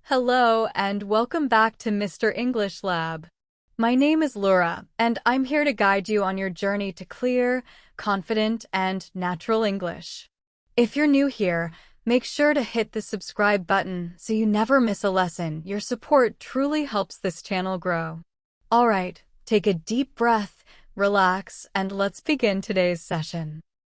Hello and welcome back to Mr. English Lab. My name is Laura, and I'm here to guide you on your journey to clear, confident, and natural English. If you're new here, make sure to hit the subscribe button so you never miss a lesson. Your support truly helps this channel grow. All right, take a deep breath, relax, and let's begin today's session.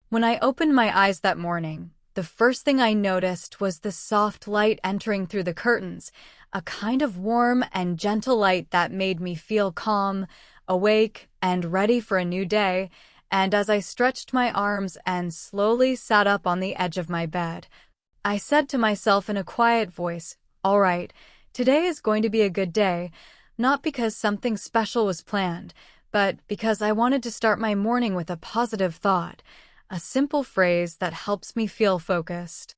When I opened my eyes that morning, the first thing I noticed was the soft light entering through the curtains, a kind of warm and gentle light that made me feel calm, awake, and ready for a new day. And as I stretched my arms and slowly sat up on the edge of my bed, I said to myself in a quiet voice, "All right, today is going to be a good day," not because something special was planned, but because I wanted to start my morning with a positive thought. A simple phrase that helps me feel focused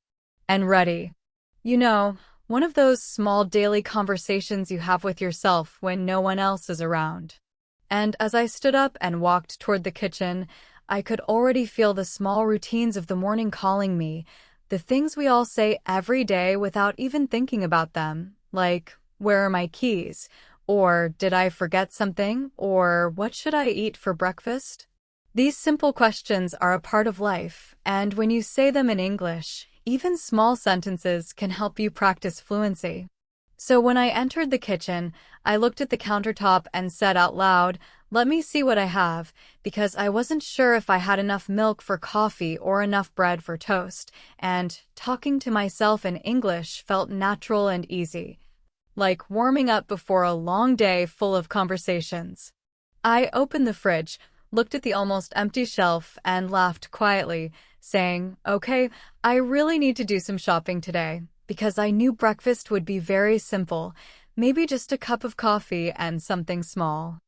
and ready. You know, one of those small daily conversations you have with yourself when no one else is around. And as I stood up and walked toward the kitchen, I could already feel the small routines of the morning calling me, the things we all say every day without even thinking about them, like, "Where are my keys?" Or, "Did I forget something?" Or, "What should I eat for breakfast?" These simple questions are a part of life, and when you say them in English, even small sentences can help you practice fluency. So when I entered the kitchen, I looked at the countertop and said out loud, "Let me see what I have," because I wasn't sure if I had enough milk for coffee or enough bread for toast, and talking to myself in English felt natural and easy, like warming up before a long day full of conversations. I opened the fridge, looked at the almost empty shelf, and laughed quietly, saying, "Okay, I really need to do some shopping today," because I knew breakfast would be very simple, maybe just a cup of coffee and something small.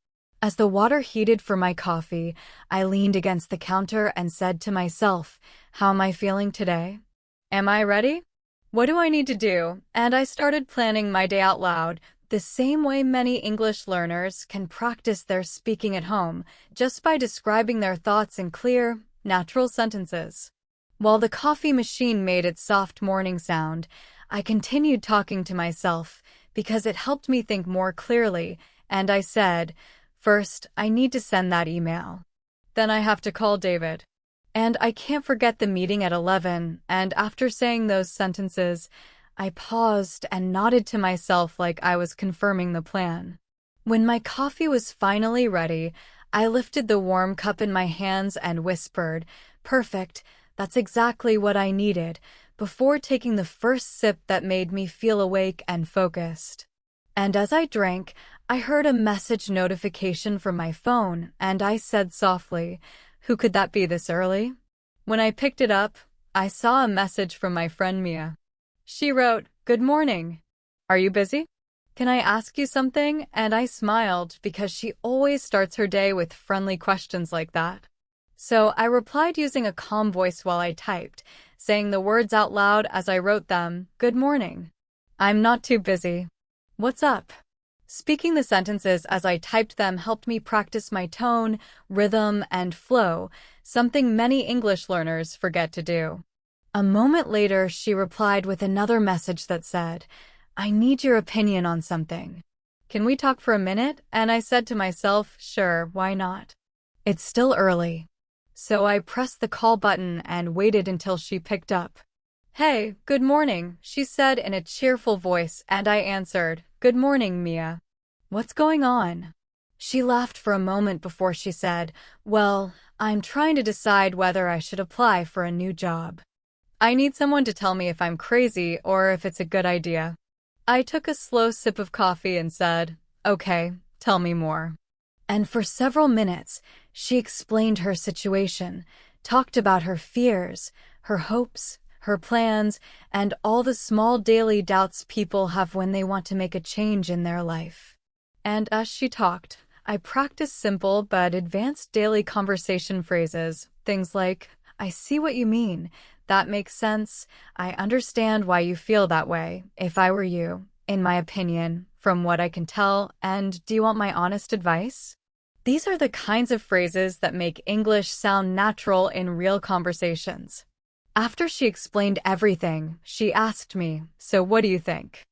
As the water heated for my coffee, I leaned against the counter and said to myself, "How am I feeling today? Am I ready? What do I need to do?" And I started planning my day out loud, the same way many English learners can practice their speaking at home, just by describing their thoughts in clear, natural sentences. While the coffee machine made its soft morning sound, I continued talking to myself because it helped me think more clearly, and I said, "First, I need to send that email. Then I have to call David. And I can't forget the meeting at 11, and after saying those sentences, I paused and nodded to myself like I was confirming the plan. When my coffee was finally ready, I lifted the warm cup in my hands and whispered, "Perfect, that's exactly what I needed," before taking the first sip that made me feel awake and focused. And as I drank, I heard a message notification from my phone, and I said softly, "Who could that be this early?" When I picked it up, I saw a message from my friend Mia. She wrote, "Good morning. Are you busy? Can I ask you something?" And I smiled because she always starts her day with friendly questions like that. So I replied using a calm voice while I typed, saying the words out loud as I wrote them, "Good morning. I'm not too busy. What's up?" Speaking the sentences as I typed them helped me practice my tone, rhythm, and flow, something many English learners forget to do. A moment later, she replied with another message that said, "I need your opinion on something. Can we talk for a minute?" And I said to myself, "Sure, why not? It's still early." So I pressed the call button and waited until she picked up. "Hey, good morning," she said in a cheerful voice, and I answered, "Good morning, Mia. What's going on?" She laughed for a moment before she said, "Well, I'm trying to decide whether I should apply for a new job. I need someone to tell me if I'm crazy or if it's a good idea." I took a slow sip of coffee and said, "Okay, tell me more." And for several minutes, she explained her situation, talked about her fears, her hopes, her plans, and all the small daily doubts people have when they want to make a change in their life. And as she talked, I practiced simple but advanced daily conversation phrases, things like, "I see what you mean. That makes sense. I understand why you feel that way. If I were you, in my opinion, from what I can tell, and do you want my honest advice?" These are the kinds of phrases that make English sound natural in real conversations. After she explained everything, she asked me, "So what do you think?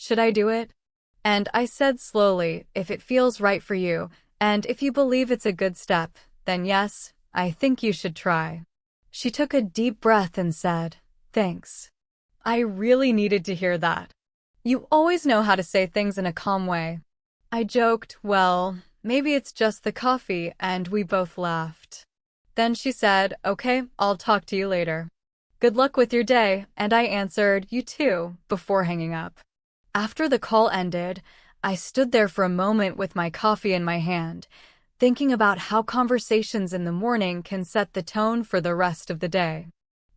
Should I do it? And I said slowly, if it feels right for you, and if you believe it's a good step, then yes, I think you should try. She took a deep breath and said, thanks. I really needed to hear that. You always know how to say things in a calm way. I joked, well, maybe it's just the coffee, and we both laughed. Then she said, okay, I'll talk to you later. Good luck with your day, and I answered, you too, before hanging up. After the call ended, I stood there for a moment with my coffee in my hand, thinking about how conversations in the morning can set the tone for the rest of the day.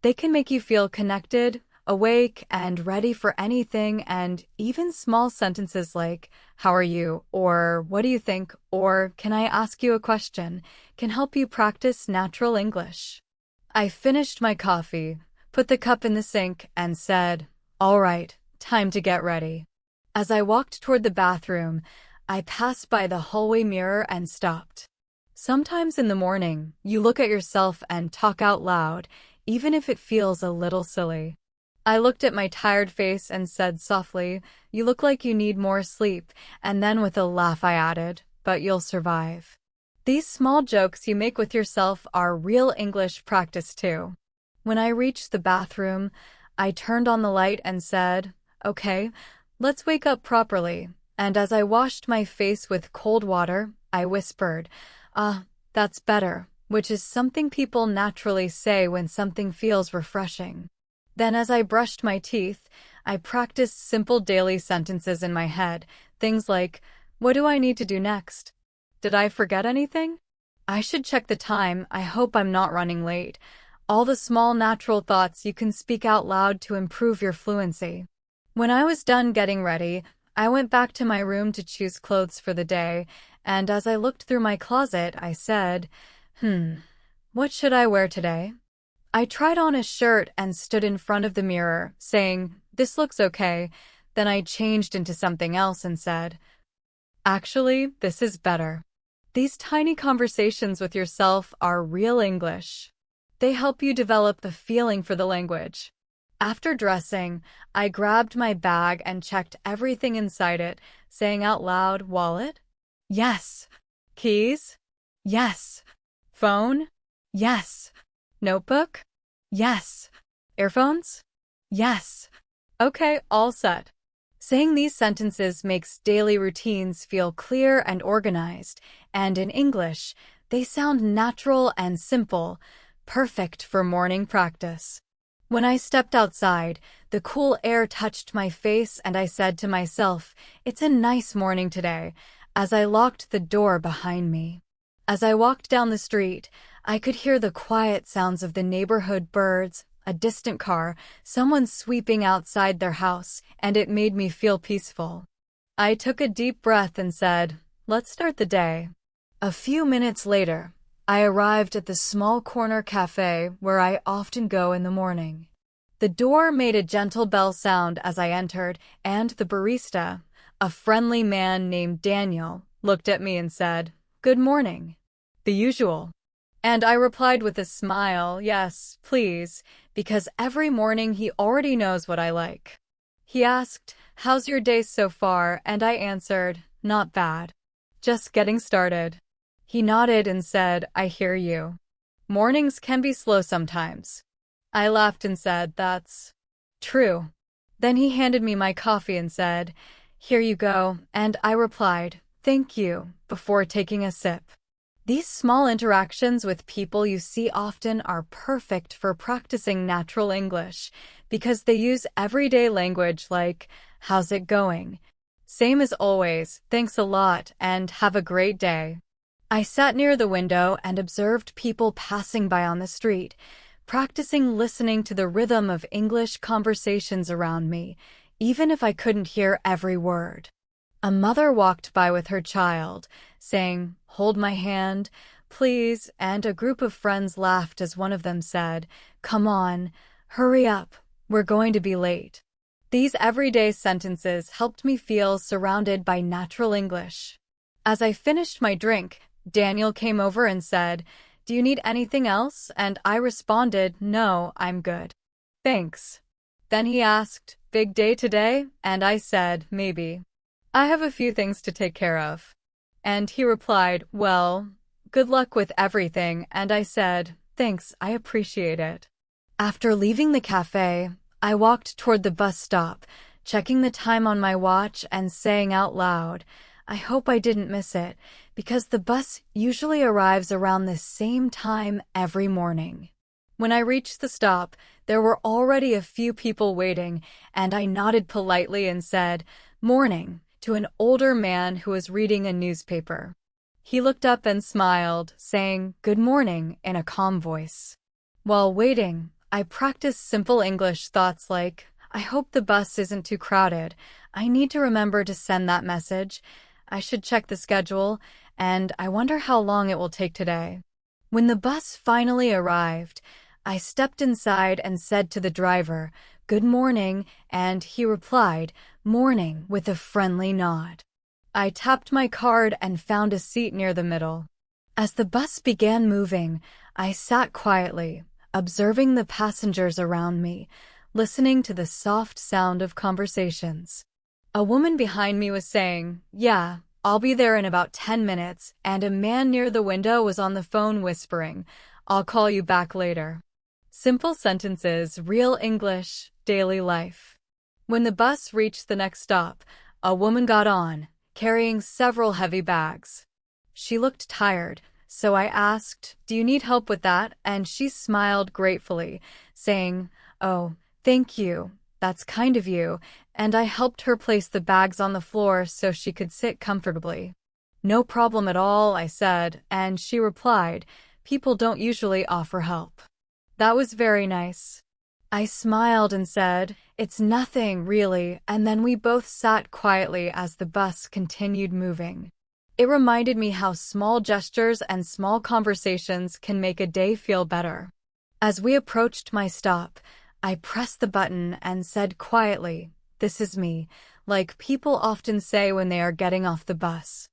They can make you feel connected, awake, and ready for anything, and even small sentences like, how are you, or what do you think, or can I ask you a question, can help you practice natural English. I finished my coffee, put the cup in the sink, and said, all right, time to get ready. As I walked toward the bathroom, I passed by the hallway mirror and stopped. Sometimes in the morning, you look at yourself and talk out loud, even if it feels a little silly. I looked at my tired face and said softly, you look like you need more sleep, and then with a laugh I added, but you'll survive. These small jokes you make with yourself are real English practice too. When I reached the bathroom, I turned on the light and said, okay, let's wake up properly, and as I washed my face with cold water, I whispered, that's better, which is something people naturally say when something feels refreshing. Then as I brushed my teeth, I practiced simple daily sentences in my head, things like, what do I need to do next? Did I forget anything? I should check the time, I hope I'm not running late. All the small natural thoughts you can speak out loud to improve your fluency. When I was done getting ready, I went back to my room to choose clothes for the day, and as I looked through my closet, I said, what should I wear today? I tried on a shirt and stood in front of the mirror, saying, this looks okay. Then I changed into something else and said, actually, this is better. These tiny conversations with yourself are real English. They help you develop the feeling for the language. After dressing, I grabbed my bag and checked everything inside it, saying out loud, wallet? Yes. Keys? Yes. Phone? Yes. Notebook? Yes. Earphones? Yes. Okay, all set. Saying these sentences makes daily routines feel clear and organized, and in English, they sound natural and simple, perfect for morning practice. When I stepped outside, the cool air touched my face and I said to myself, it's a nice morning today, as I locked the door behind me. As I walked down the street, I could hear the quiet sounds of the neighborhood birds, a distant car, someone sweeping outside their house, and it made me feel peaceful. I took a deep breath and said, let's start the day. A few minutes later, I arrived at the small corner cafe where I often go in the morning. The door made a gentle bell sound as I entered, and the barista, a friendly man named Daniel, looked at me and said, good morning. The usual. And I replied with a smile, yes, please, because every morning he already knows what I like. He asked, how's your day so far? And I answered, not bad. Just getting started. He nodded and said, I hear you. Mornings can be slow sometimes. I laughed and said, that's true. Then he handed me my coffee and said, here you go, and I replied, thank you, before taking a sip. These small interactions with people you see often are perfect for practicing natural English because they use everyday language like, how's it going? Same as always, thanks a lot, and have a great day. I sat near the window and observed people passing by on the street, practicing listening to the rhythm of English conversations around me, even if I couldn't hear every word. A mother walked by with her child, saying, hold my hand, please, and a group of friends laughed as one of them said, come on, hurry up, we're going to be late. These everyday sentences helped me feel surrounded by natural English. As I finished my drink, Daniel came over and said, do you need anything else? And I responded, no, I'm good. Thanks. Then he asked, big day today? And I said, maybe. I have a few things to take care of. And he replied, well, good luck with everything. And I said, thanks, I appreciate it. After leaving the cafe, I walked toward the bus stop, checking the time on my watch and saying out loud, I hope I didn't miss it, because the bus usually arrives around the same time every morning. When I reached the stop, there were already a few people waiting, and I nodded politely and said, morning, to an older man who was reading a newspaper. He looked up and smiled, saying, good morning, in a calm voice. While waiting, I practiced simple English thoughts like, I hope the bus isn't too crowded. I need to remember to send that message. I should check the schedule, and I wonder how long it will take today. When the bus finally arrived, I stepped inside and said to the driver, good morning, and he replied, morning, with a friendly nod. I tapped my card and found a seat near the middle. As the bus began moving, I sat quietly, observing the passengers around me, listening to the soft sound of conversations. A woman behind me was saying, yeah, I'll be there in about 10 minutes, and a man near the window was on the phone whispering, I'll call you back later. Simple sentences, real English, daily life. When the bus reached the next stop, a woman got on, carrying several heavy bags. She looked tired, so I asked, do you need help with that? And she smiled gratefully, saying, oh, thank you, that's kind of you, and I helped her place the bags on the floor so she could sit comfortably. No problem at all, I said, and she replied, people don't usually offer help. That was very nice. I smiled and said, it's nothing, really, and then we both sat quietly as the bus continued moving. It reminded me how small gestures and small conversations can make a day feel better. As we approached my stop, I pressed the button and said quietly, this is me, like people often say when they are getting off the bus.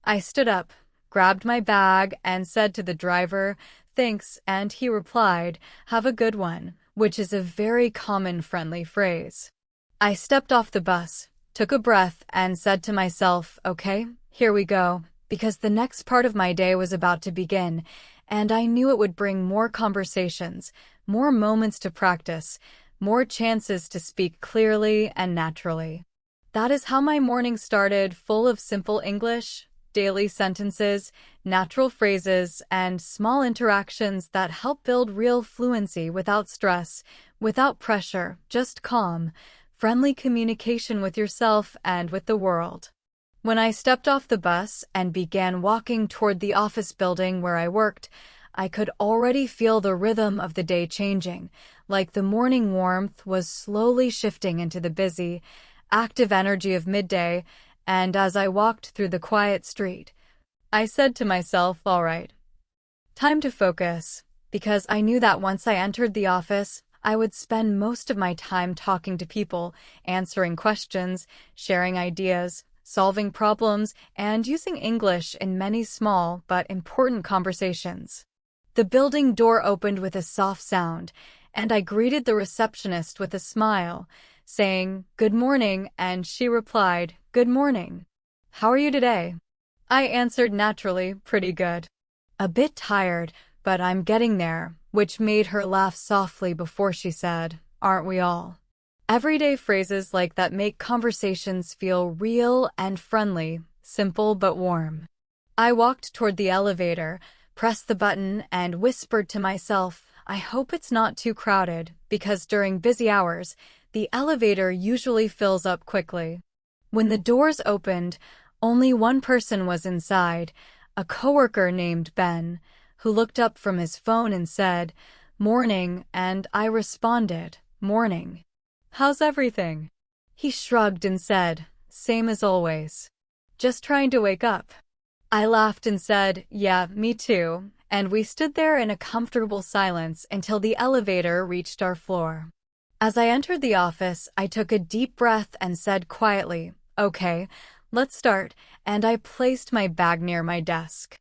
I stood up, grabbed my bag, and said to the driver, thanks, and he replied, have a good one, which is a very common friendly phrase. I stepped off the bus, took a breath, and said to myself, okay, here we go, because the next part of my day was about to begin, and I knew it would bring more conversations, more moments to practice, more chances to speak clearly and naturally. That is how my morning started, full of simple English, daily sentences, natural phrases, and small interactions that help build real fluency without stress, without pressure, just calm, friendly communication with yourself and with the world. When I stepped off the bus and began walking toward the office building where I worked, I could already feel the rhythm of the day changing, like the morning warmth was slowly shifting into the busy, active energy of midday, and as I walked through the quiet street, I said to myself, all right, time to focus, because I knew that once I entered the office, I would spend most of my time talking to people, answering questions, sharing ideas, solving problems, and using English in many small but important conversations. The building door opened with a soft sound, and I greeted the receptionist with a smile, saying, good morning, and she replied, good morning. How are you today? I answered naturally, pretty good. A bit tired, but I'm getting there, which made her laugh softly before she said, aren't we all? Everyday phrases like that make conversations feel real and friendly, simple but warm. I walked toward the elevator, pressed the button, and whispered to myself, I hope it's not too crowded, because during busy hours, the elevator usually fills up quickly. When the doors opened, only one person was inside, a coworker named Ben, who looked up from his phone and said, morning, and I responded, morning. How's everything? He shrugged and said, same as always. Just trying to wake up. I laughed and said, yeah, me too, and we stood there in a comfortable silence until the elevator reached our floor. As I entered the office, I took a deep breath and said quietly, okay, let's start, and I placed my bag near my desk.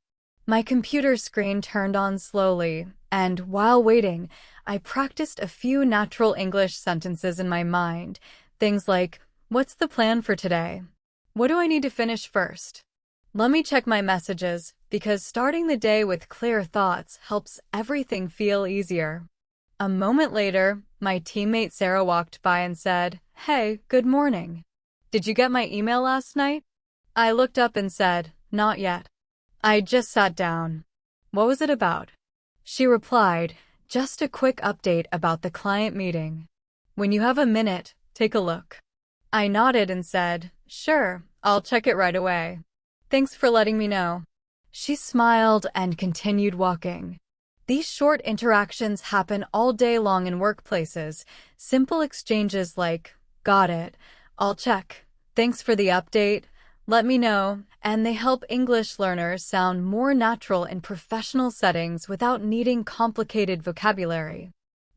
My computer screen turned on slowly, and while waiting, I practiced a few natural English sentences in my mind, Things like, what's the plan for today? What do I need to finish first? Let me check my messages, because starting the day with clear thoughts helps everything feel easier. A moment later, my teammate Sarah walked by and said, "Hey, good morning. Did you get my email last night?" I looked up and said, "Not yet. I just sat down." "What was it about?" She replied, "Just a quick update about the client meeting. When you have a minute, take a look." I nodded and said, "Sure, I'll check it right away. Thanks for letting me know." She smiled and continued walking. These short interactions happen all day long in workplaces. Simple exchanges like, "Got it, I'll check. Thanks for the update. Let me know," and they help English learners sound more natural in professional settings without needing complicated vocabulary.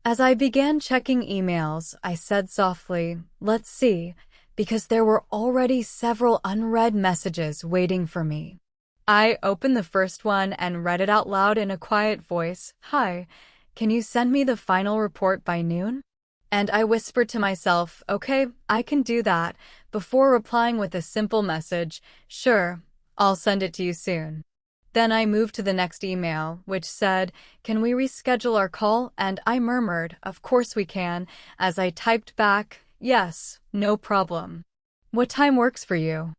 As I began checking emails, I said softly, "Let's see," because there were already several unread messages waiting for me. I opened the first one and read it out loud in a quiet voice. "Hi, can you send me the final report by noon?" And I whispered to myself, "Okay, I can do that," before replying with a simple message, "Sure, I'll send it to you soon." Then I moved to the next email, which said, "Can we reschedule our call?" And I murmured, "Of course we can," as I typed back, "Yes, no problem. What time works for you?"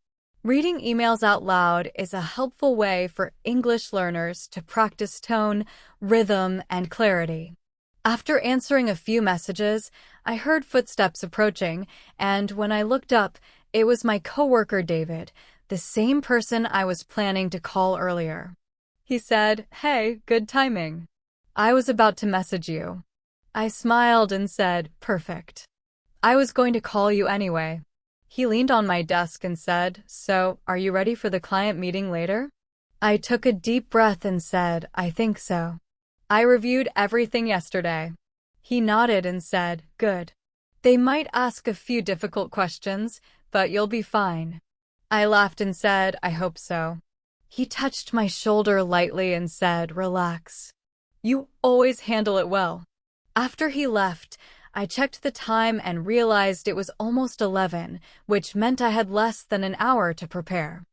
Reading emails out loud is a helpful way for English learners to practice tone, rhythm, and clarity. After answering a few messages, I heard footsteps approaching, and when I looked up, it was my coworker David, the same person I was planning to call earlier. He said, "Hey, good timing. I was about to message you." I smiled and said, "Perfect. I was going to call you anyway." He leaned on my desk and said, "So, are you ready for the client meeting later?" I took a deep breath and said, "I think so. I reviewed everything yesterday." He nodded and said, "Good. They might ask a few difficult questions, but you'll be fine." I laughed and said, "I hope so." He touched my shoulder lightly and said, "Relax. You always handle it well." After he left, I checked the time and realized it was almost 11, which meant I had less than an hour to prepare.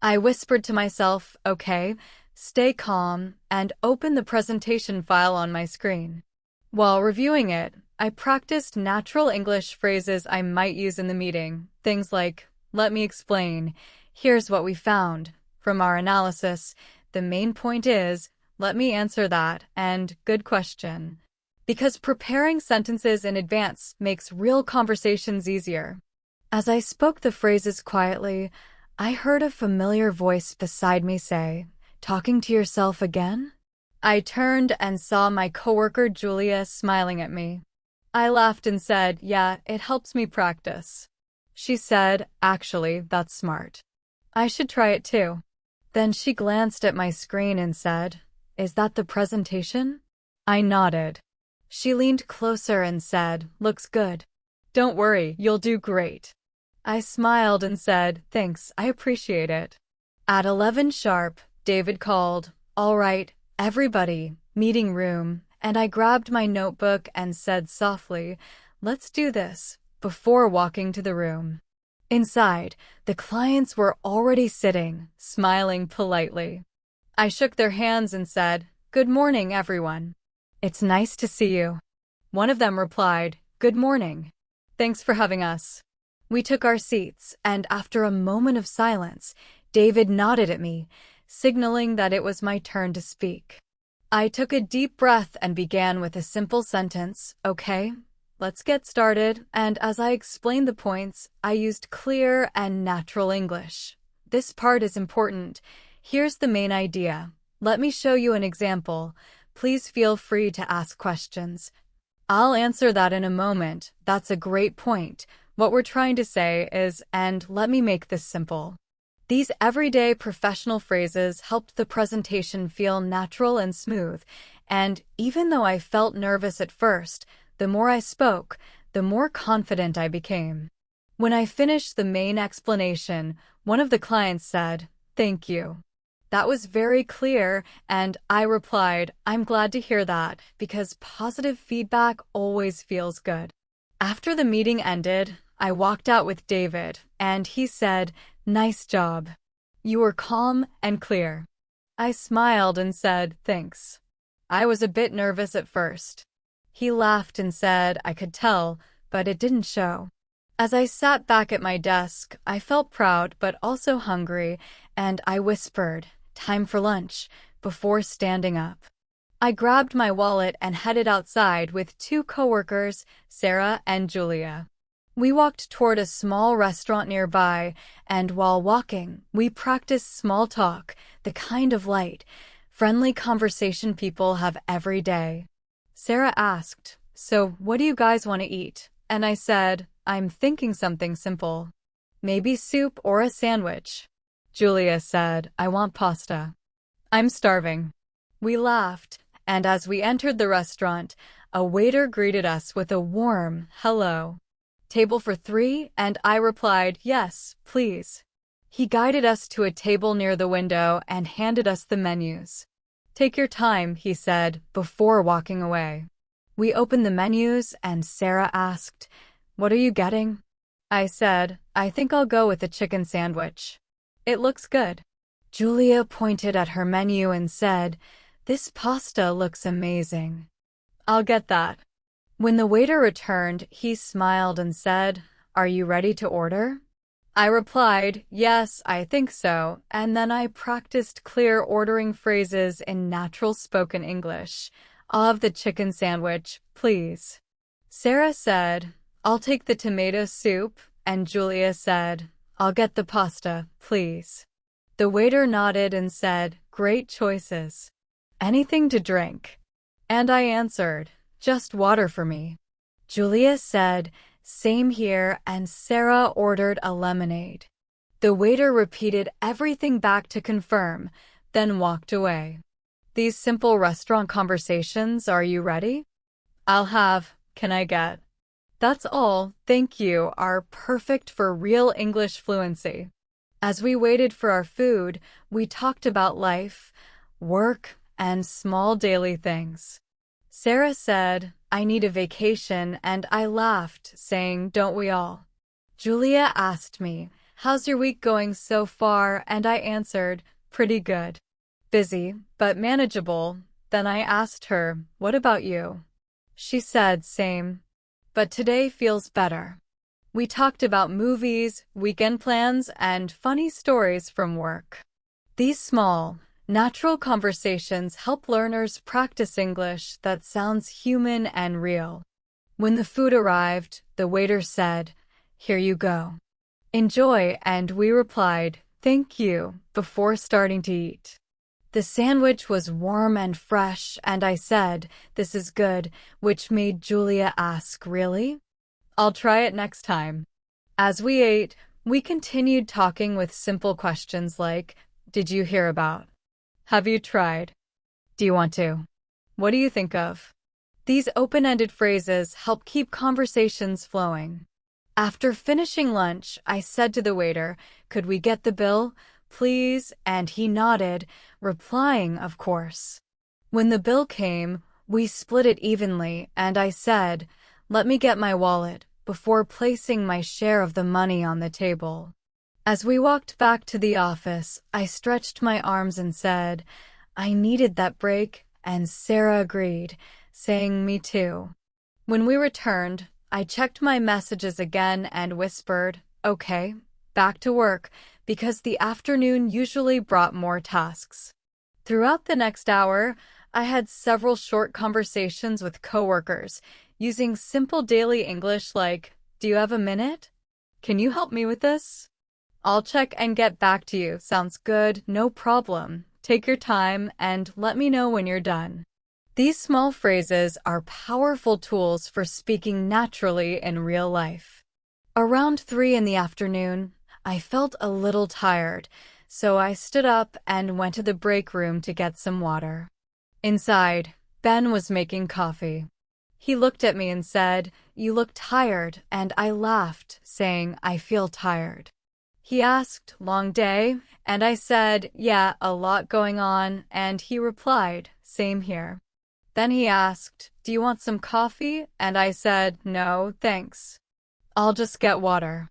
I whispered to myself, "Okay, stay calm," and opened the presentation file on my screen. While reviewing it, I practiced natural English phrases I might use in the meeting. Things like, "Let me explain. Here's what we found from our analysis. The main point is, let me answer that," and "Good question." Because preparing sentences in advance makes real conversations easier. As I spoke the phrases quietly, I heard a familiar voice beside me say, "Talking to yourself again?" I turned and saw my coworker Julia smiling at me. I laughed and said, "Yeah, it helps me practice." She said, "Actually, that's smart. I should try it too." Then she glanced at my screen and said, "Is that the presentation?" I nodded. She leaned closer and said, "Looks good. Don't worry, you'll do great." I smiled and said, "Thanks, I appreciate it." At 11 sharp, David called, "All right, everybody, meeting room," and I grabbed my notebook and said softly, "Let's do this," before walking to the room. Inside, the clients were already sitting, smiling politely. I shook their hands and said, "Good morning, everyone. It's nice to see you." One of them replied, "Good morning. Thanks for having us." We took our seats, and after a moment of silence, David nodded at me, signaling that it was my turn to speak. I took a deep breath and began with a simple sentence, "Okay, let's get started," and as I explained the points, I used clear and natural English. "This part is important. Here's the main idea. Let me show you an example. Please feel free to ask questions. I'll answer that in a moment. That's a great point. What we're trying to say is, and let me make this simple." These everyday professional phrases helped the presentation feel natural and smooth, and even though I felt nervous at first, the more I spoke, the more confident I became. When I finished the main explanation, one of the clients said, "Thank you. That was very clear," and I replied, "I'm glad to hear that, because positive feedback always feels good." After the meeting ended, I walked out with David, and he said, "Nice job. You were calm and clear." I smiled and said, "Thanks." I was a bit nervous at first. He laughed and said I could tell, but it didn't show. As I sat back at my desk, I felt proud but also hungry, and I whispered, "Time for lunch," before standing up. I grabbed my wallet and headed outside with two coworkers, Sarah and Julia. We walked toward a small restaurant nearby, and while walking, we practiced small talk, the kind of light, friendly conversation people have every day. Sarah asked, "So, what do you guys want to eat?" And I said, "I'm thinking something simple. Maybe soup or a sandwich." Julia said, "I want pasta." "I'm starving." We laughed, and as we entered the restaurant, a waiter greeted us with a warm hello. "Table for 3?" And I replied, "Yes, please." He guided us to a table near the window and handed us the menus. "Take your time," he said, before walking away. We opened the menus, and Sarah asked, "What are you getting?" I said, "I think I'll go with a chicken sandwich. It looks good." Julia pointed at her menu and said, "This pasta looks amazing. I'll get that." When the waiter returned, he smiled and said, "Are you ready to order?" I replied, "Yes, I think so," and then I practiced clear ordering phrases in natural spoken English. "I'll have the chicken sandwich, please." Sarah said, "I'll take the tomato soup," and Julia said, "I'll get the pasta, please." The waiter nodded and said, "Great choices. Anything to drink?" And I answered, "Just water for me." Julia said, "Same here," and Sarah ordered a lemonade. The waiter repeated everything back to confirm, then walked away. These simple restaurant conversations, "Are you ready?" "I'll have," "Can I get?" "That's all, thank you," are perfect for real English fluency. As we waited for our food, we talked about life, work, and small daily things. Sarah said, "I need a vacation," and I laughed, saying, "Don't we all?" Julia asked me, "How's your week going so far?" and I answered, "Pretty good. Busy, but manageable." Then I asked her, "What about you?" She said, "Same. But today feels better." We talked about movies, weekend plans, and funny stories from work. These small, natural conversations help learners practice English that sounds human and real. When the food arrived, the waiter said, "Here you go. Enjoy," and we replied, "Thank you," before starting to eat. The sandwich was warm and fresh, and I said, "This is good," which made Julia ask, "Really?" "I'll try it next time." As we ate, we continued talking with simple questions like, "Did you hear about?" "Have you tried?" "Do you want to?" "What do you think of?" These open-ended phrases help keep conversations flowing. After finishing lunch, I said to the waiter, "Could we get the bill, please?" And he nodded, replying, "Of course." When the bill came, we split it evenly, and I said, "Let me get my wallet," before placing my share of the money on the table. As we walked back to the office, I stretched my arms and said, "I needed that break," and Sarah agreed, saying, "Me too." When we returned, I checked my messages again and whispered, "Okay, back to work," because the afternoon usually brought more tasks. Throughout the next hour, I had several short conversations with coworkers, using simple daily English like, "Do you have a minute? Can you help me with this?" "I'll check and get back to you." "Sounds good, no problem. Take your time and let me know when you're done." These small phrases are powerful tools for speaking naturally in real life. Around 3 in the afternoon, I felt a little tired, so I stood up and went to the break room to get some water. Inside, Ben was making coffee. He looked at me and said, "You look tired," and I laughed, saying, "I feel tired." He asked, "Long day?" And I said, "Yeah, a lot going on," and he replied, "Same here." Then he asked, "Do you want some coffee?" And I said, "No, thanks." I'll just get water.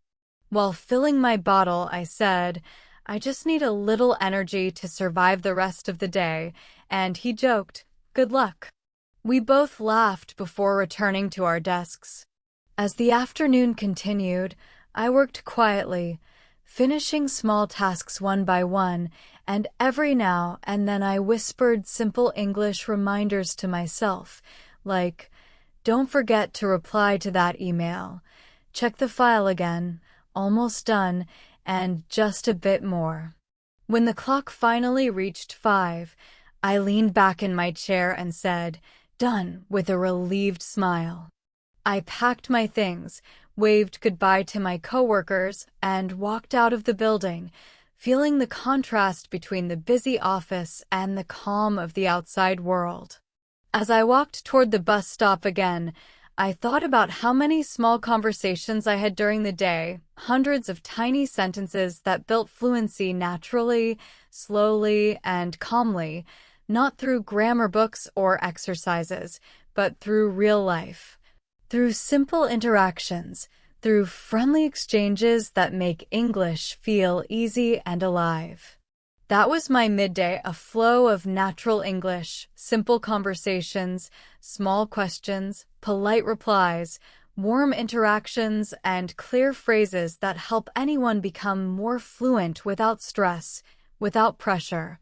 While filling my bottle, I said, I just need a little energy to survive the rest of the day, and he joked, good luck. We both laughed before returning to our desks. As the afternoon continued, I worked quietly, finishing small tasks one by one, and every now and then I whispered simple English reminders to myself, like, don't forget to reply to that email. Check the file again, almost done, and just a bit more. When the clock finally reached 5, I leaned back in my chair and said, done, with a relieved smile. I packed my things, waved goodbye to my coworkers, and walked out of the building, feeling the contrast between the busy office and the calm of the outside world. As I walked toward the bus stop again, I thought about how many small conversations I had during the day, hundreds of tiny sentences that built fluency naturally, slowly, and calmly, not through grammar books or exercises, but through real life. Through simple interactions, through friendly exchanges that make English feel easy and alive. That was my midday, a flow of natural English, simple conversations, small questions, polite replies, warm interactions, and clear phrases that help anyone become more fluent without stress, without pressure,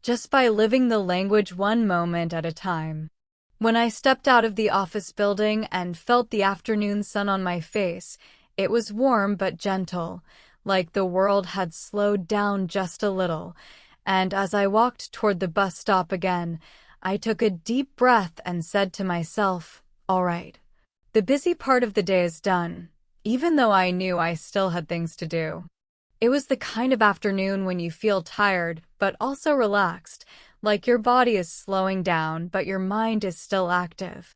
just by living the language one moment at a time. When I stepped out of the office building and felt the afternoon sun on my face, it was warm but gentle, like the world had slowed down just a little, and as I walked toward the bus stop again, I took a deep breath and said to myself, all right, the busy part of the day is done, even though I knew I still had things to do. It was the kind of afternoon when you feel tired, but also relaxed, like your body is slowing down, but your mind is still active.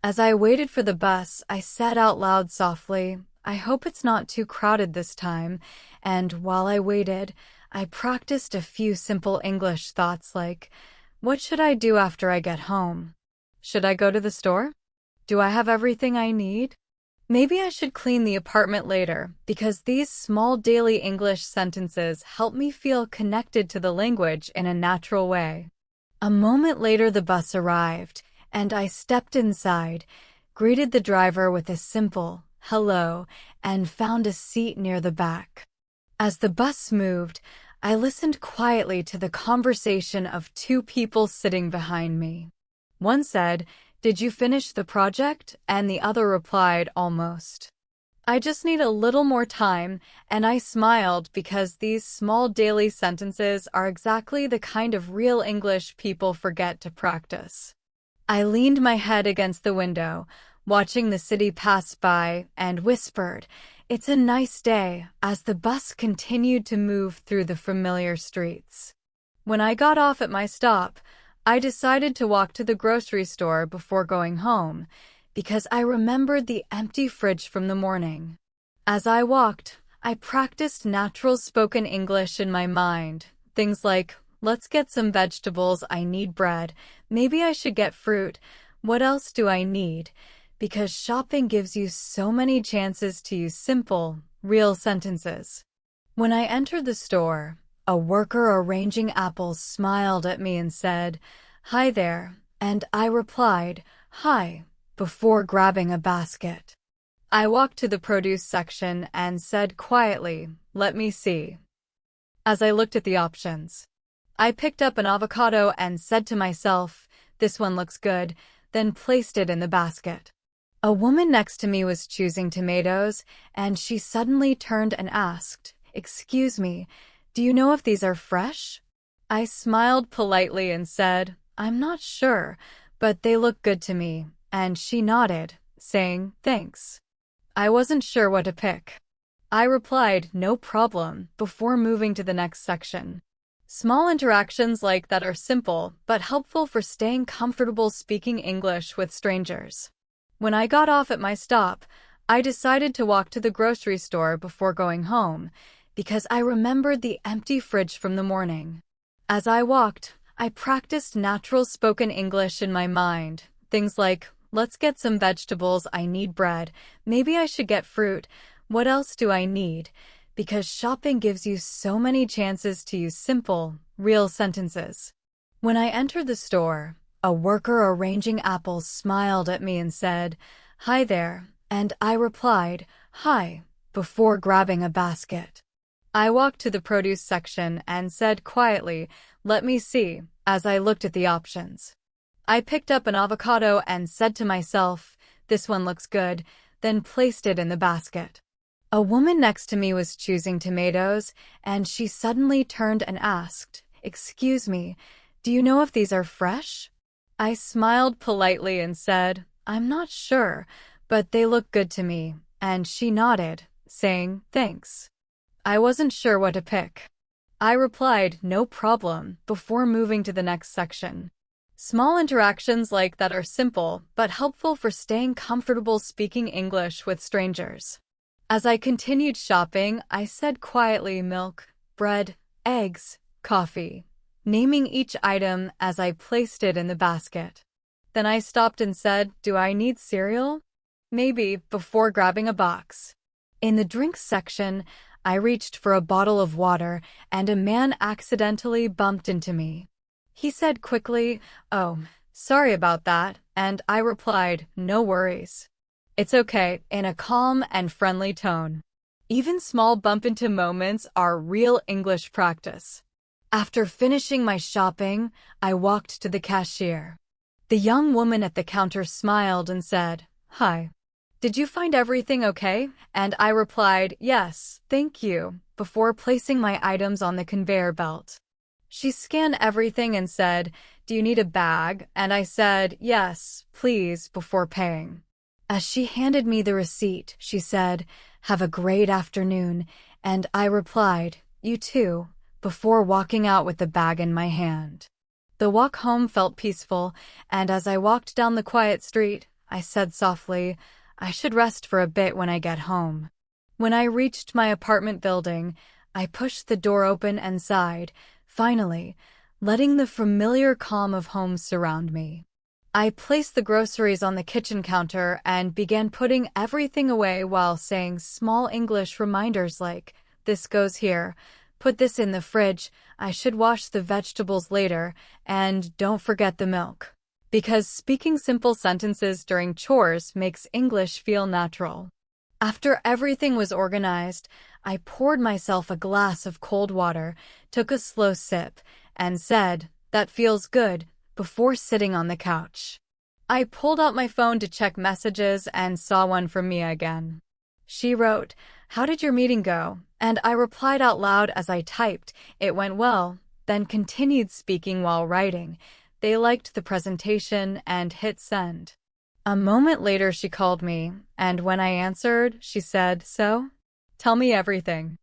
As I waited for the bus, I said out loud softly, I hope it's not too crowded this time, and while I waited, I practiced a few simple English thoughts like, what should I do after I get home? Should I go to the store? Do I have everything I need? Maybe I should clean the apartment later, because these small daily English sentences help me feel connected to the language in a natural way. A moment later, the bus arrived, and I stepped inside, greeted the driver with a simple hello, and found a seat near the back. As the bus moved, I listened quietly to the conversation of two people sitting behind me. One said, did you finish the project? And the other replied, almost. I just need a little more time, and I smiled because these small daily sentences are exactly the kind of real English people forget to practice. I leaned my head against the window, watching the city pass by, and whispered, it's a nice day, as the bus continued to move through the familiar streets. When I got off at my stop, I decided to walk to the grocery store before going home, because I remembered the empty fridge from the morning. As I walked, I practiced natural spoken English in my mind, things like, let's get some vegetables, I need bread, maybe I should get fruit, what else do I need? Because shopping gives you so many chances to use simple, real sentences. When I entered the store, a worker arranging apples smiled at me and said, hi there, and I replied, hi, before grabbing a basket. I walked to the produce section and said quietly, let me see. As I looked at the options, I picked up an avocado and said to myself, this one looks good, then placed it in the basket. A woman next to me was choosing tomatoes, and she suddenly turned and asked, excuse me, do you know if these are fresh? I smiled politely and said, I'm not sure, but they look good to me, and she nodded, saying, thanks. I wasn't sure what to pick. I replied, no problem, before moving to the next section. Small interactions like that are simple, but helpful for staying comfortable speaking English with strangers. When I got off at my stop, I decided to walk to the grocery store before going home, because I remembered the empty fridge from the morning. As I walked, I practiced natural spoken English in my mind, things like, Let's get some vegetables. I need bread. Maybe I should get fruit. What else do I need? Because shopping gives you so many chances to use simple, real sentences. When I entered the store, a worker arranging apples smiled at me and said, "Hi there," and I replied, "Hi," before grabbing a basket. I walked to the produce section and said quietly, "Let me see," as I looked at the options. I picked up an avocado and said to myself, "This one looks good," then placed it in the basket. A woman next to me was choosing tomatoes, and she suddenly turned and asked, "Excuse me, do you know if these are fresh?" I smiled politely and said, "I'm not sure, but they look good to me," and she nodded, saying, "Thanks." I wasn't sure what to pick. I replied, "No problem," before moving to the next section. Small interactions like that are simple, but helpful for staying comfortable speaking English with strangers. As I continued shopping, I said quietly, "Milk, bread, eggs, coffee," naming each item as I placed it in the basket. Then I stopped and said, "Do I need cereal?" Maybe, before grabbing a box. In the drinks section, I reached for a bottle of water, and a man accidentally bumped into me. He said quickly, "Oh, sorry about that," and I replied, "No worries. It's okay," in a calm and friendly tone. Even small bump into moments are real English practice. After finishing my shopping, I walked to the cashier. The young woman at the counter smiled and said, "Hi. Did you find everything okay?" And I replied, "Yes, thank you," before placing my items on the conveyor belt. She scanned everything and said, "Do you need a bag?" And I said, "Yes, please," before paying. As she handed me the receipt, she said, "Have a great afternoon," and I replied, "You too," before walking out with the bag in my hand. The walk home felt peaceful, and as I walked down the quiet street, I said softly, "I should rest for a bit when I get home." When I reached my apartment building, I pushed the door open and sighed, finally, letting the familiar calm of home surround me. I placed the groceries on the kitchen counter and began putting everything away while saying small English reminders like, "This goes here," "Put this in the fridge," "I should wash the vegetables later," and "Don't forget the milk." Because speaking simple sentences during chores makes English feel natural. After everything was organized, I poured myself a glass of cold water, took a slow sip, and said, "That feels good," before sitting on the couch. I pulled out my phone to check messages and saw one from Mia again. She wrote, "How did your meeting go?" And I replied out loud as I typed, "It went well," then continued speaking while writing. They liked the presentation and hit send. A moment later she called me, and when I answered, she said, "So? Tell me everything."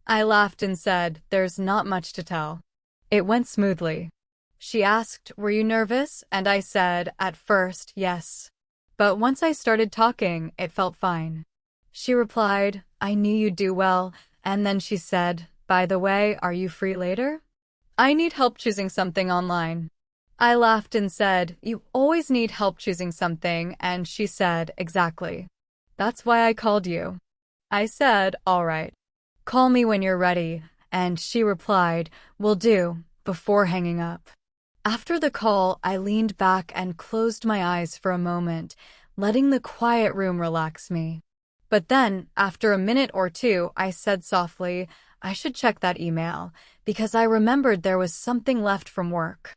I laughed and said, "There's not much to tell. It went smoothly." She asked, "Were you nervous?" And I said, "At first, yes. But once I started talking, it felt fine." She replied, "I knew you'd do well," and then she said, "By the way, are you free later? I need help choosing something online." I laughed and said, "You always need help choosing something," and she said, "Exactly. That's why I called you." I said, "All right. Call me when you're ready," and she replied, "Will do," before hanging up. After the call, I leaned back and closed my eyes for a moment, letting the quiet room relax me. But then, after a minute or two, I said softly, "I should check that email," because I remembered there was something left from work.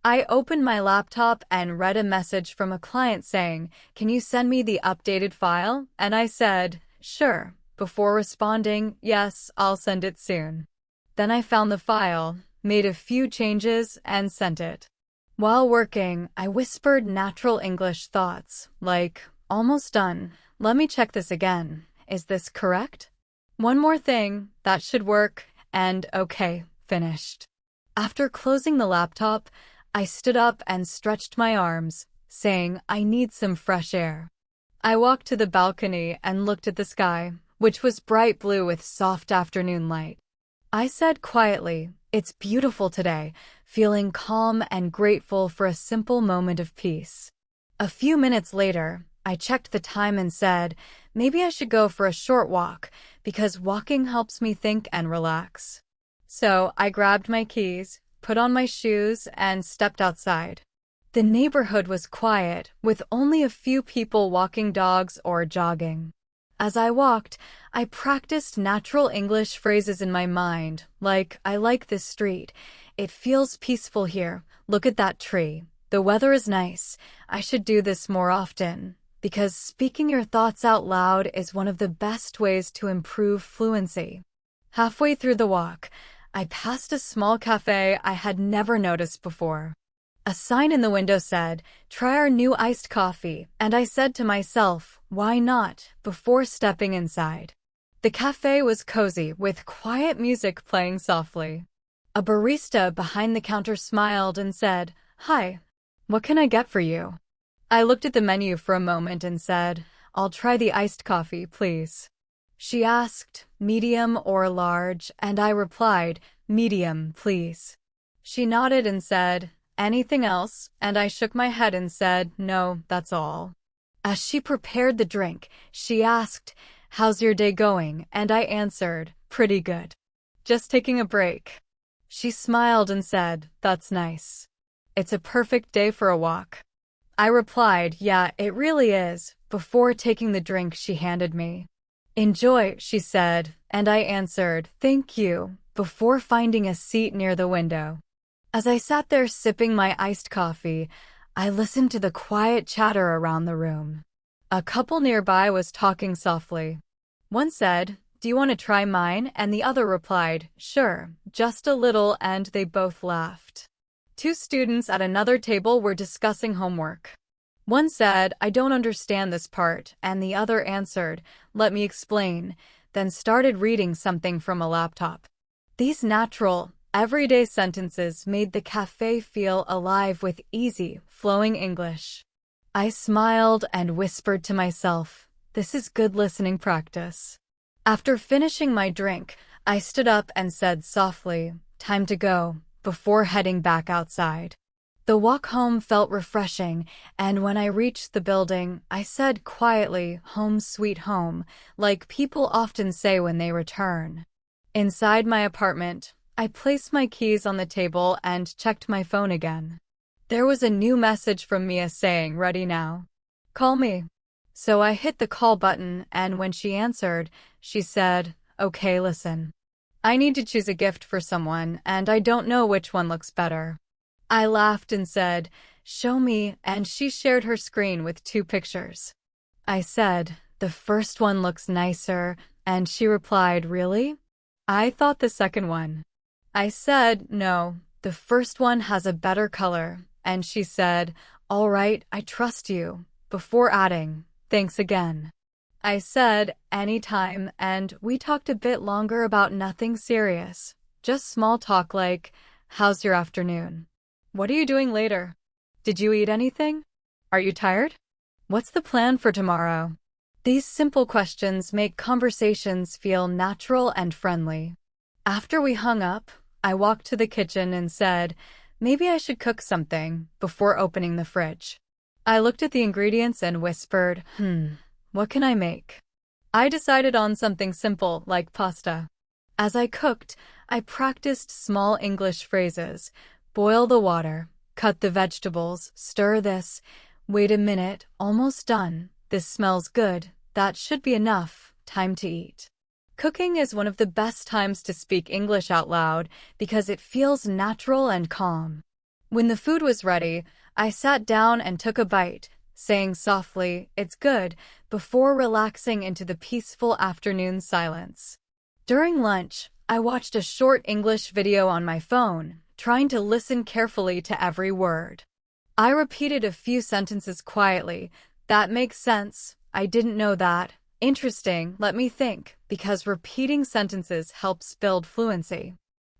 I opened my laptop and read a message from a client saying, "Can you send me the updated file?" And I said, "Sure," before responding, "Yes, I'll send it soon." Then I found the file, made a few changes, and sent it. While working, I whispered natural English thoughts, like, "Almost done. Let me check this again. Is this correct? One more thing, that should work," and okay, finished. After closing the laptop, I stood up and stretched my arms, saying, "I need some fresh air." I walked to the balcony and looked at the sky, which was bright blue with soft afternoon light. I said quietly, "It's beautiful today," feeling calm and grateful for a simple moment of peace. A few minutes later, I checked the time and said, maybe I should go for a short walk because walking helps me think and relax. So I grabbed my keys, put on my shoes, and stepped outside. The neighborhood was quiet, with only a few people walking dogs or jogging. As I walked, I practiced natural English phrases in my mind, like, I like this street. It feels peaceful here. Look at that tree. The weather is nice. I should do this more often. Because speaking your thoughts out loud is one of the best ways to improve fluency. Halfway through the walk, I passed a small cafe I had never noticed before. A sign in the window said, "Try our new iced coffee," and I said to myself, why not, before stepping inside. The cafe was cozy, with quiet music playing softly. A barista behind the counter smiled and said, "Hi, what can I get for you?" I looked at the menu for a moment and said, "I'll try the iced coffee, please." She asked, "Medium or large?" and I replied, "Medium, please." She nodded and said, "Anything else?" and I shook my head and said, "No, that's all." As she prepared the drink, she asked, "How's your day going?" and I answered, "Pretty good. Just taking a break." She smiled and said, "That's nice. It's a perfect day for a walk." I replied, "Yeah, it really is," before taking the drink she handed me. "Enjoy," she said, and I answered, "Thank you," before finding a seat near the window. As I sat there sipping my iced coffee, I listened to the quiet chatter around the room. A couple nearby was talking softly. One said, "Do you want to try mine?" and the other replied, "Sure, just a little," and they both laughed. Two students at another table were discussing homework. One said, "I don't understand this part," and the other answered, "Let me explain," then started reading something from a laptop. These natural, everyday sentences made the cafe feel alive with easy, flowing English. I smiled and whispered to myself, "This is good listening practice." After finishing my drink, I stood up and said softly, "Time to go," before heading back outside. The walk home felt refreshing, and when I reached the building, I said quietly, "Home sweet home," like people often say when they return. Inside my apartment, I placed my keys on the table and checked my phone again. There was a new message from Mia saying, "Ready now? Call me." So I hit the call button, and when she answered, she said, "Okay, listen. I need to choose a gift for someone, and I don't know which one looks better." I laughed and said, "Show me," and she shared her screen with two pictures. I said, "The first one looks nicer," and she replied, "Really? I thought the second one." I said, "No, the first one has a better color," and she said, "All right, I trust you," before adding, "Thanks again." I said, "Anytime," and we talked a bit longer about nothing serious, just small talk like, "How's your afternoon? What are you doing later? Did you eat anything? Are you tired? What's the plan for tomorrow?" These simple questions make conversations feel natural and friendly. After we hung up, I walked to the kitchen and said, "Maybe I should cook something," before opening the fridge. I looked at the ingredients and whispered, "What can I make?" I decided on something simple like pasta. As I cooked, I practiced small English phrases. Boil the water, cut the vegetables, stir this, wait a minute, almost done, this smells good, that should be enough, time to eat. Cooking is one of the best times to speak English out loud because it feels natural and calm. When the food was ready, I sat down and took a bite, saying softly, "It's good," before relaxing into the peaceful afternoon silence. During lunch, I watched a short English video on my phone, trying to listen carefully to every word. I repeated a few sentences quietly. "That makes sense. I didn't know that. Interesting, let me think," because repeating sentences helps build fluency.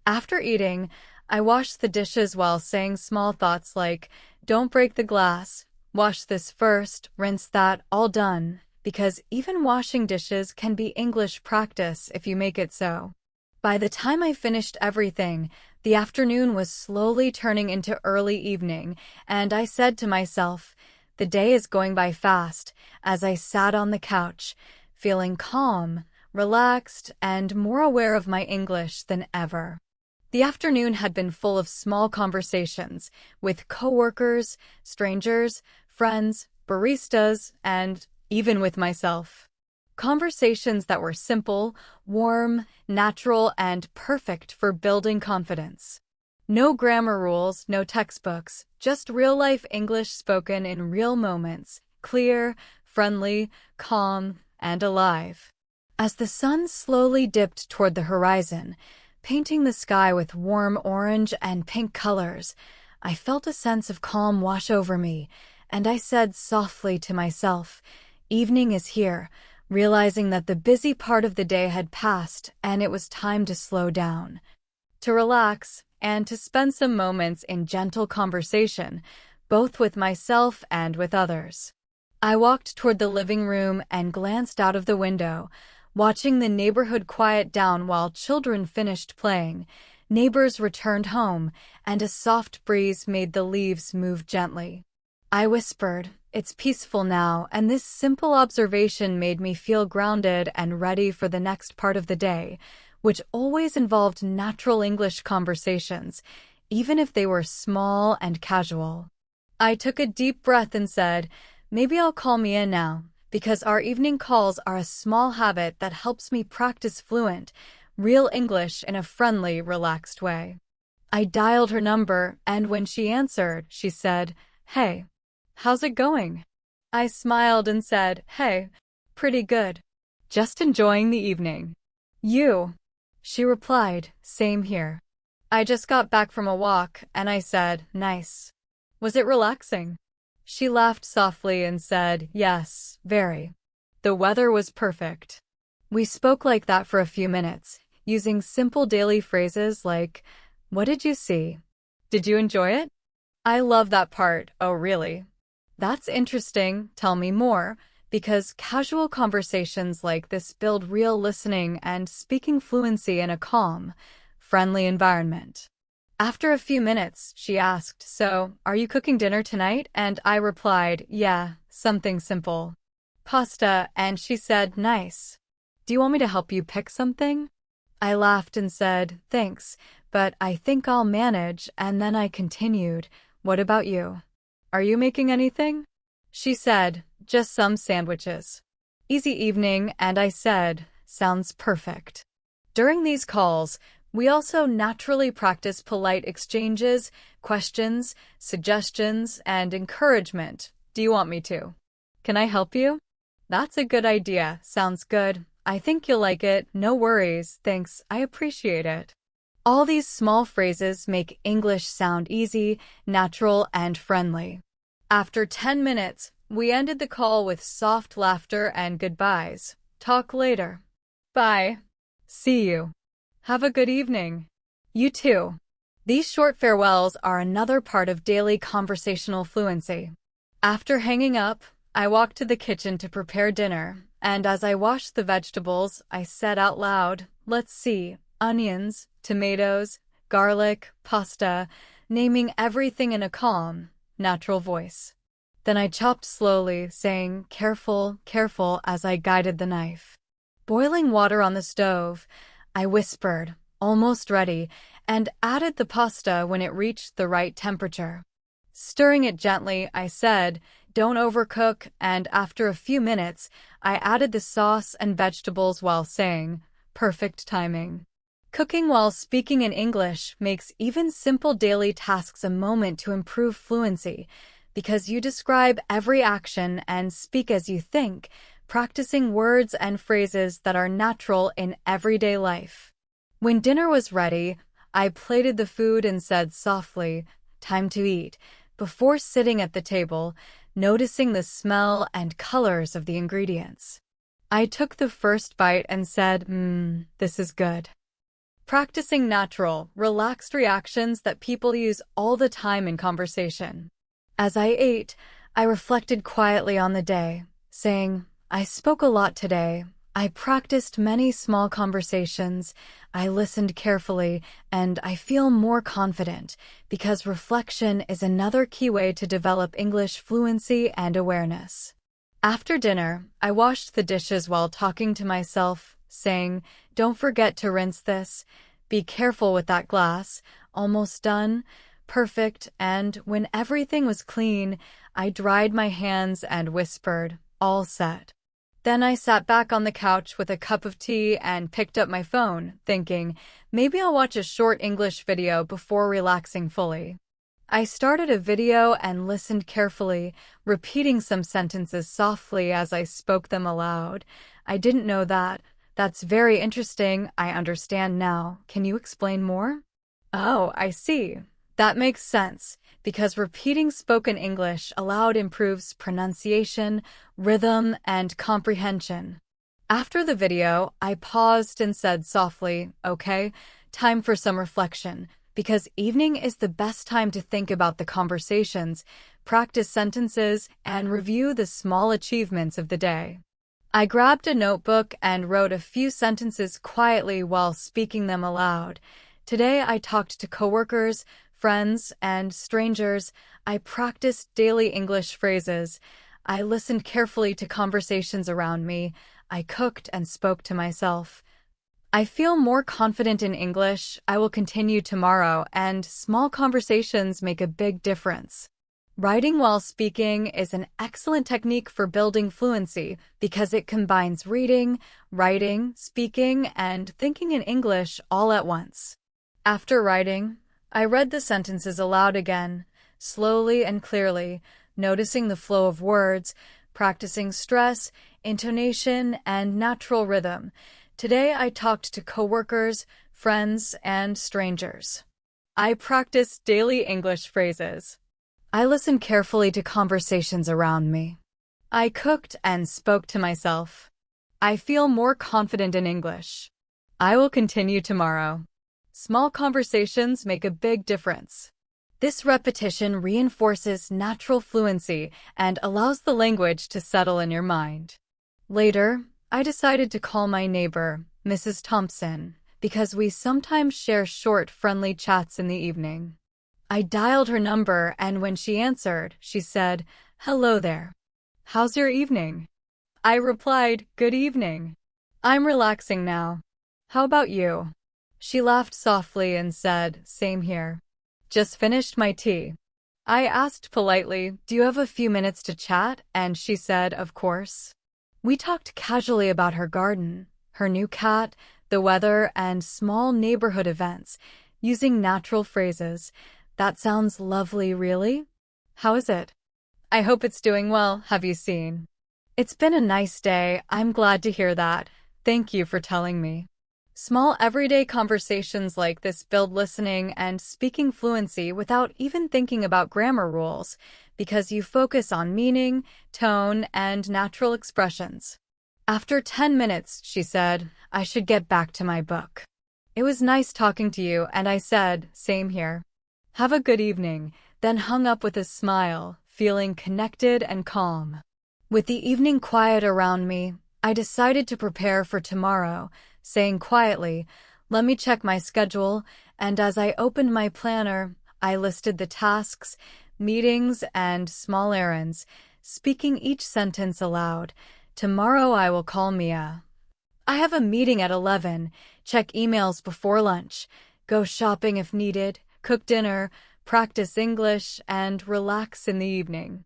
After eating, I washed the dishes while saying small thoughts like, "Don't break the glass, wash this first, rinse that, all done," because even washing dishes can be English practice if you make it so. By the time I finished everything, the afternoon was slowly turning into early evening, and I said to myself, The day is going by fast as I sat on the couch, feeling calm, relaxed, and more aware of my English than ever. The afternoon had been full of small conversations with coworkers, strangers, friends, baristas, and even with myself. Conversations that were simple, warm, natural, and perfect for building confidence. No grammar rules, no textbooks, just real-life English spoken in real moments, clear, friendly, calm, and alive. As the sun slowly dipped toward the horizon, painting the sky with warm orange and pink colors, I felt a sense of calm wash over me, and I said softly to myself, "Evening is here," realizing that the busy part of the day had passed and it was time to slow down, to relax, and to spend some moments in gentle conversation, both with myself and with others. I walked toward the living room and glanced out of the window, watching the neighborhood quiet down while children finished playing, neighbors returned home, and a soft breeze made the leaves move gently. I whispered, "It's peaceful now," and this simple observation made me feel grounded and ready for the next part of the day, which always involved natural English conversations, even if they were small and casual. I took a deep breath and said, "Maybe I'll call Mia now," because our evening calls are a small habit that helps me practice fluent, real English in a friendly, relaxed way. I dialed her number, and when she answered, she said, "Hey, how's it going?" I smiled and said, "Hey, pretty good. Just enjoying the evening." "You?" She replied, "Same here. I just got back from a walk," and I said, "Nice. Was it relaxing?" She laughed softly and said, "Yes, very. The weather was perfect." We spoke like that for a few minutes, using simple daily phrases like, "What did you see? Did you enjoy it? I love that part. Oh, really? That's interesting. Tell me more," because casual conversations like this build real listening and speaking fluency in a calm, friendly environment. After a few minutes, she asked, "So, are you cooking dinner tonight?" And I replied, "Yeah, something simple. Pasta," and she said, "Nice. Do you want me to help you pick something?" I laughed and said, "Thanks, but I think I'll manage," and then I continued, "What about you? Are you making anything?" She said, "Just some sandwiches. Easy evening," and I said, "Sounds perfect." During these calls, we also naturally practice polite exchanges, questions, suggestions, and encouragement. "Do you want me to? Can I help you? That's a good idea. Sounds good. I think you'll like it. No worries. Thanks. I appreciate it." All these small phrases make English sound easy, natural, and friendly. After 10 minutes, we ended the call with soft laughter and goodbyes. "Talk later." "Bye." "See you." "Have a good evening." "You too." These short farewells are another part of daily conversational fluency. After hanging up, I walked to the kitchen to prepare dinner, and as I washed the vegetables, I said out loud, "Let's see, onions, tomatoes, garlic, pasta," naming everything in a calm, natural voice. Then I chopped slowly, saying, "Careful, careful," as I guided the knife. Boiling water on the stove, I whispered, "Almost ready," and added the pasta when it reached the right temperature. Stirring it gently, I said, "Don't overcook," and after a few minutes, I added the sauce and vegetables while saying, "Perfect timing." Cooking while speaking in English makes even simple daily tasks a moment to improve fluency, because you describe every action and speak as you think, practicing words and phrases that are natural in everyday life. When dinner was ready, I plated the food and said softly, "Time to eat," before sitting at the table, noticing the smell and colors of the ingredients. I took the first bite and said, "This is good." Practicing natural, relaxed reactions that people use all the time in conversation. As I ate, I reflected quietly on the day, saying, "I spoke a lot today. I practiced many small conversations, I listened carefully, and I feel more confident because reflection is another key way to develop English fluency and awareness. After dinner, I washed the dishes while talking to myself, saying, "Don't forget to rinse this. Be careful with that glass. Almost done. Perfect." And when everything was clean, I dried my hands and whispered, "All set." Then I sat back on the couch with a cup of tea and picked up my phone, thinking, maybe I'll watch a short English video before relaxing fully. I started a video and listened carefully, repeating some sentences softly as I spoke them aloud. I didn't know that. That's very interesting. I understand now. Can you explain more? Oh, I see. That makes sense, because repeating spoken English aloud improves pronunciation, rhythm, and comprehension. After the video, I paused and said softly, "Okay, time for some reflection," because evening is the best time to think about the conversations, practice sentences, and review the small achievements of the day. I grabbed a notebook and wrote a few sentences quietly while speaking them aloud. Today I talked to coworkers, friends, and strangers. I practiced daily English phrases. I listened carefully to conversations around me. I cooked and spoke to myself. I feel more confident in English. I will continue tomorrow, and small conversations make a big difference. Writing while speaking is an excellent technique for building fluency because it combines reading, writing, speaking, and thinking in English all at once. After writing, I read the sentences aloud again, slowly and clearly, noticing the flow of words, practicing stress, intonation, and natural rhythm. Today I talked to coworkers, friends, and strangers. I practiced daily English phrases. I listened carefully to conversations around me. I cooked and spoke to myself. I feel more confident in English. I will continue tomorrow. Small conversations make a big difference. This repetition reinforces natural fluency and allows the language to settle in your mind. Later, I decided to call my neighbor, Mrs. Thompson, because we sometimes share short, friendly chats in the evening. I dialed her number, and when she answered, she said, "Hello there. How's your evening?" I replied, "Good evening. I'm relaxing now. How about you?" She laughed softly and said, "Same here. Just finished my tea." I asked politely, "Do you have a few minutes to chat?" And she said, "Of course." We talked casually about her garden, her new cat, the weather, and small neighborhood events, using natural phrases. "That sounds lovely, really? How is it?" "I hope it's doing well. Have you seen?" "It's been a nice day. I'm glad to hear that. Thank you for telling me." Small everyday conversations like this build listening and speaking fluency without even thinking about grammar rules, because you focus on meaning, tone, and natural expressions. After 10 minutes, she said, "I should get back to my book." "It was nice talking to you," and I said, "Same here. Have a good evening," then hung up with a smile, feeling connected and calm. With the evening quiet around me, I decided to prepare for tomorrow, saying quietly, "Let me check my schedule," and as I opened my planner, I listed the tasks, meetings, and small errands, speaking each sentence aloud. "Tomorrow I will call Mia. I have a meeting at 11, check emails before lunch, go shopping if needed, cook dinner, practice English, and relax in the evening."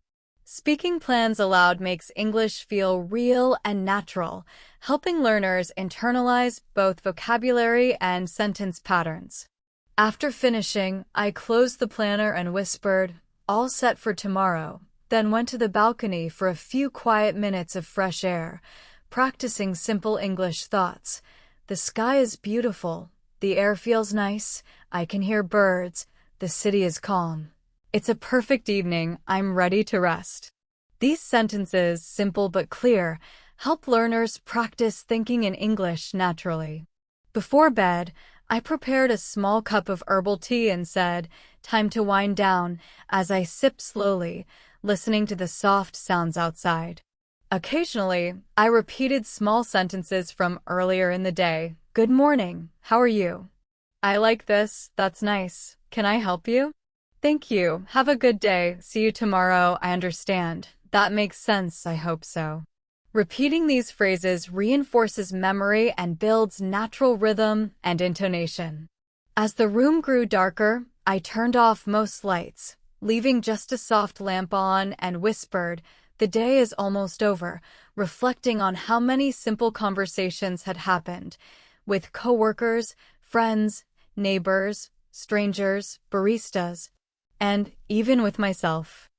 Speaking plans aloud makes English feel real and natural, helping learners internalize both vocabulary and sentence patterns. After finishing, I closed the planner and whispered, "All set for tomorrow," then went to the balcony for a few quiet minutes of fresh air, practicing simple English thoughts. The sky is beautiful, the air feels nice, I can hear birds, the city is calm. It's a perfect evening. I'm ready to rest. These sentences, simple but clear, help learners practice thinking in English naturally. Before bed, I prepared a small cup of herbal tea and said, "Time to wind down," as I sipped slowly, listening to the soft sounds outside. Occasionally, I repeated small sentences from earlier in the day. Good morning. How are you? I like this. That's nice. Can I help you? Thank you. Have a good day. See you tomorrow. I understand. That makes sense. I hope so. Repeating these phrases reinforces memory and builds natural rhythm and intonation. As the room grew darker, I turned off most lights, leaving just a soft lamp on, and whispered, "The day is almost over," reflecting on how many simple conversations had happened with coworkers, friends, neighbors, strangers, baristas, and even with myself.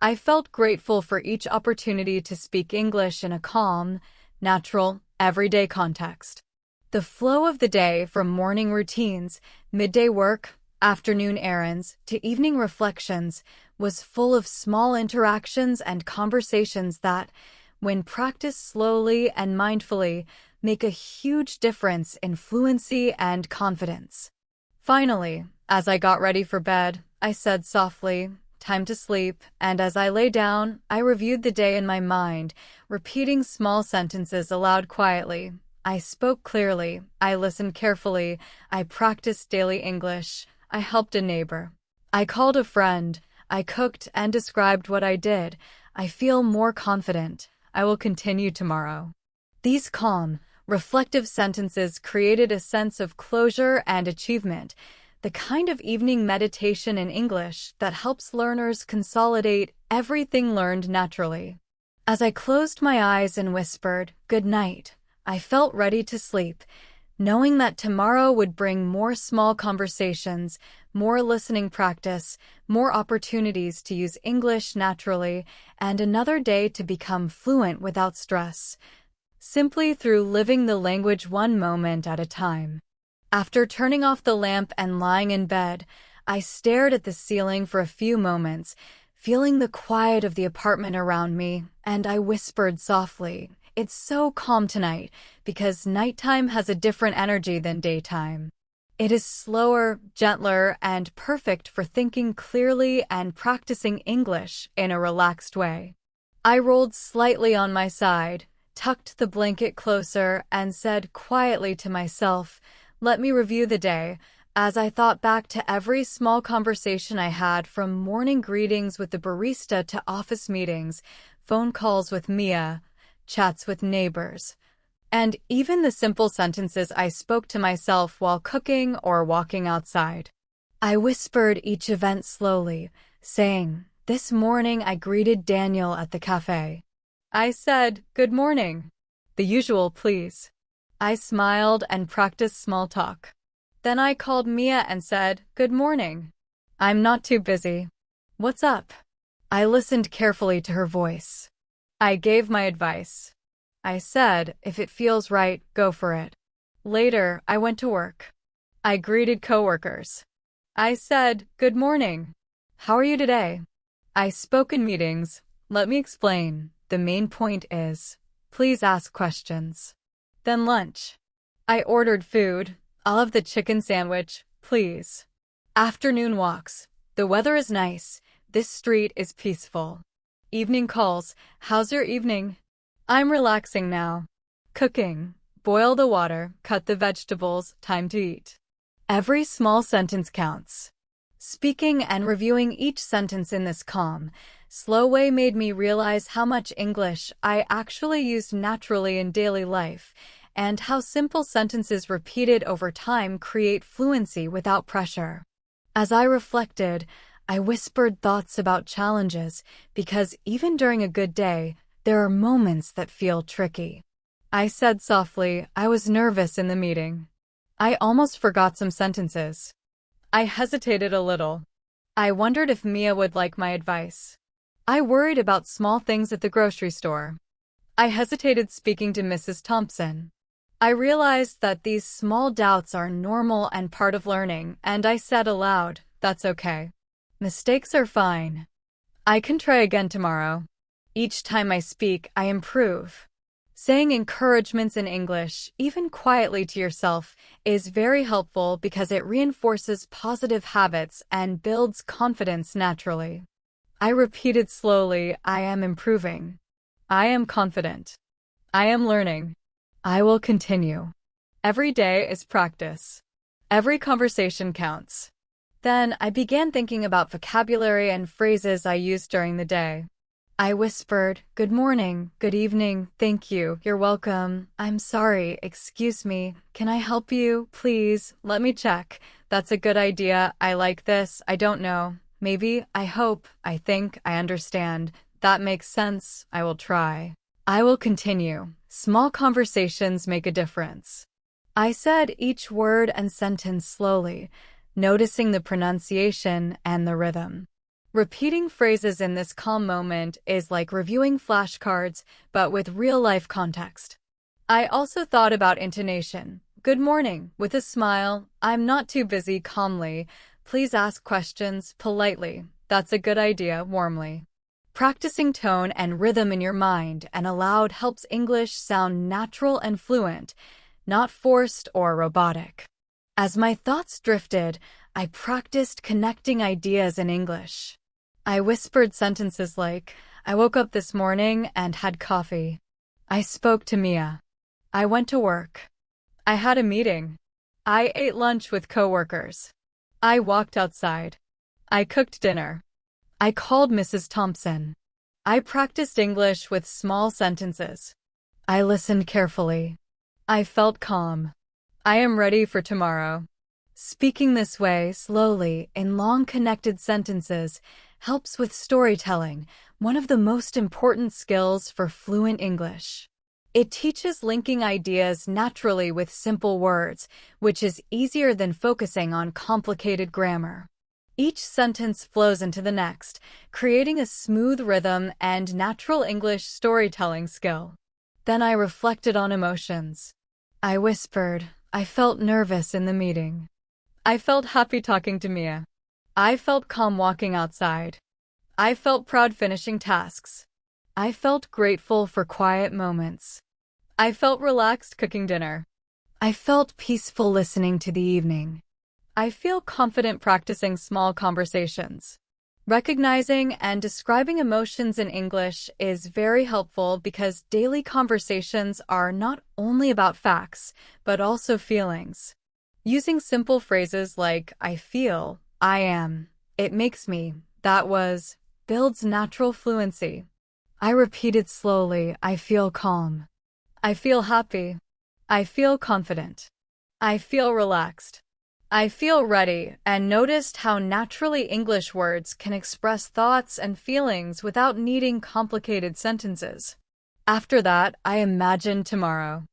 I felt grateful for each opportunity to speak English in a calm, natural, everyday context. The flow of the day, from morning routines, midday work, afternoon errands, to evening reflections, was full of small interactions and conversations that, when practiced slowly and mindfully, make a huge difference in fluency and confidence. Finally, as I got ready for bed, I said softly, "Time to sleep," and as I lay down, I reviewed the day in my mind, repeating small sentences aloud quietly. I spoke clearly, I listened carefully, I practiced daily English, I helped a neighbor, I called a friend, I cooked and described what I did. I feel more confident. I will continue tomorrow. These calm, reflective sentences created a sense of closure and achievement, the kind of evening meditation in English that helps learners consolidate everything learned naturally. As I closed my eyes and whispered, "Good night," I felt ready to sleep, knowing that tomorrow would bring more small conversations, more listening practice, more opportunities to use English naturally, and another day to become fluent without stress, simply through living the language one moment at a time. After turning off the lamp and lying in bed, I stared at the ceiling for a few moments, feeling the quiet of the apartment around me, and I whispered softly, "It's so calm tonight, because nighttime has a different energy than daytime. It is slower, gentler, and perfect for thinking clearly and practicing English in a relaxed way." I rolled slightly on my side, tucked the blanket closer, and said quietly to myself, "Let me review the day," as I thought back to every small conversation I had, from morning greetings with the barista to office meetings, phone calls with Mia, chats with neighbors, and even the simple sentences I spoke to myself while cooking or walking outside. I whispered each event slowly, saying, "This morning I greeted Daniel at the cafe. I said, 'Good morning.' The usual please." I smiled and practiced small talk. Then I called Mia and said, "Good morning. I'm not too busy. What's up?" I listened carefully to her voice. I gave my advice. I said, "If it feels right, go for it." Later, I went to work. I greeted coworkers. I said, "Good morning. How are you today?" I spoke in meetings. Let me explain. The main point is, please ask questions. Then lunch. I ordered food. I'll have the chicken sandwich, please. Afternoon walks. The weather is nice. This street is peaceful. Evening calls. How's your evening? I'm relaxing now. Cooking. Boil the water, cut the vegetables, time to eat. Every small sentence counts. Speaking and reviewing each sentence in this calm, slow way made me realize how much English I actually used naturally in daily life, and how simple sentences repeated over time create fluency without pressure. As I reflected, I whispered thoughts about challenges, because even during a good day, there are moments that feel tricky. I said softly, I was nervous in the meeting. I almost forgot some sentences. I hesitated a little. I wondered if Mia would like my advice. I worried about small things at the grocery store. I hesitated speaking to Mrs. Thompson. I realized that these small doubts are normal and part of learning, and I said aloud, "That's okay. Mistakes are fine. I can try again tomorrow." Each time I speak, I improve. Saying encouragements in English, even quietly to yourself, is very helpful because it reinforces positive habits and builds confidence naturally. I repeated slowly, "I am improving." I am confident. I am learning. I will continue. Every day is practice. Every conversation counts. Then I began thinking about vocabulary and phrases I used during the day. I whispered, "Good morning, good evening, thank you, you're welcome, I'm sorry, excuse me, can I help you, please, let me check, that's a good idea, I like this, I don't know, maybe, I hope, I think, I understand, that makes sense, I will try. I will continue. Small conversations make a difference." I said each word and sentence slowly, noticing the pronunciation and the rhythm. Repeating phrases in this calm moment is like reviewing flashcards, but with real-life context. I also thought about intonation. Good morning, with a smile. I'm not too busy, calmly. Please ask questions, politely. That's a good idea, warmly. Practicing tone and rhythm in your mind and aloud helps English sound natural and fluent, not forced or robotic. As my thoughts drifted, I practiced connecting ideas in English. I whispered sentences like, I woke up this morning and had coffee. I spoke to Mia. I went to work. I had a meeting. I ate lunch with coworkers. I walked outside. I cooked dinner. I called Mrs. Thompson. I practiced English with small sentences. I listened carefully. I felt calm. I am ready for tomorrow. Speaking this way, slowly, in long connected sentences, helps with storytelling, one of the most important skills for fluent English. It teaches linking ideas naturally with simple words, which is easier than focusing on complicated grammar. Each sentence flows into the next, creating a smooth rhythm and natural English storytelling skill. Then I reflected on emotions. I whispered, I felt nervous in the meeting. I felt happy talking to Mia. I felt calm walking outside. I felt proud finishing tasks. I felt grateful for quiet moments. I felt relaxed cooking dinner. I felt peaceful listening to the evening. I feel confident practicing small conversations. Recognizing and describing emotions in English is very helpful because daily conversations are not only about facts, but also feelings. Using simple phrases like, I feel, I am, it makes me, that was, builds natural fluency. I repeated slowly, I feel calm. I feel happy. I feel confident. I feel relaxed. I feel ready, and noticed how naturally English words can express thoughts and feelings without needing complicated sentences. After that, I imagined tomorrow.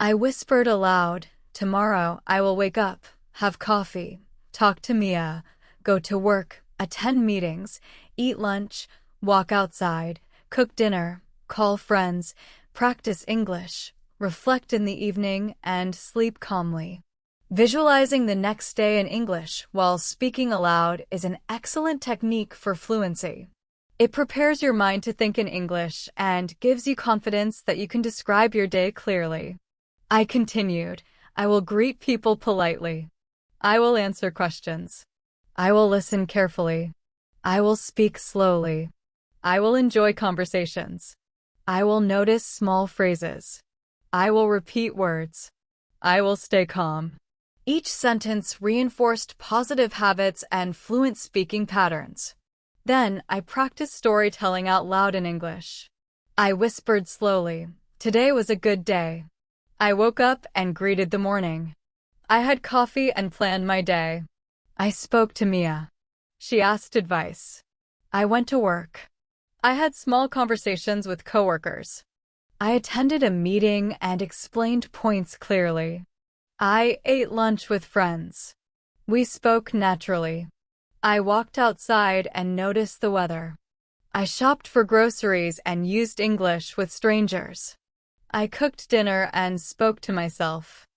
I whispered aloud, tomorrow I will wake up, have coffee, talk to Mia, go to work, attend meetings, eat lunch, walk outside, cook dinner, call friends, practice English, reflect in the evening, and sleep calmly. Visualizing the next day in English while speaking aloud is an excellent technique for fluency. It prepares your mind to think in English and gives you confidence that you can describe your day clearly. I continued, I will greet people politely. I will answer questions. I will listen carefully. I will speak slowly. I will enjoy conversations. I will notice small phrases. I will repeat words. I will stay calm. Each sentence reinforced positive habits and fluent speaking patterns. Then, I practiced storytelling out loud in English. I whispered slowly, today was a good day. I woke up and greeted the morning. I had coffee and planned my day. I spoke to Mia. She asked advice. I went to work. I had small conversations with coworkers. I attended a meeting and explained points clearly. I ate lunch with friends. We spoke naturally. I walked outside and noticed the weather. I shopped for groceries and used English with strangers. I cooked dinner and spoke to myself.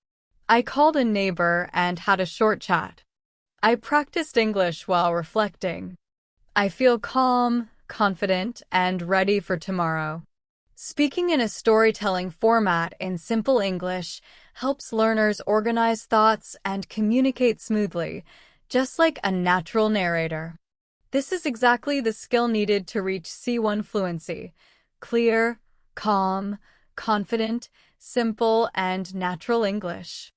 I called a neighbor and had a short chat. I practiced English while reflecting. I feel calm, confident, and ready for tomorrow. Speaking in a storytelling format in simple English helps learners organize thoughts and communicate smoothly, just like a natural narrator. This is exactly the skill needed to reach C1 fluency: clear, calm, confident, simple, and natural English.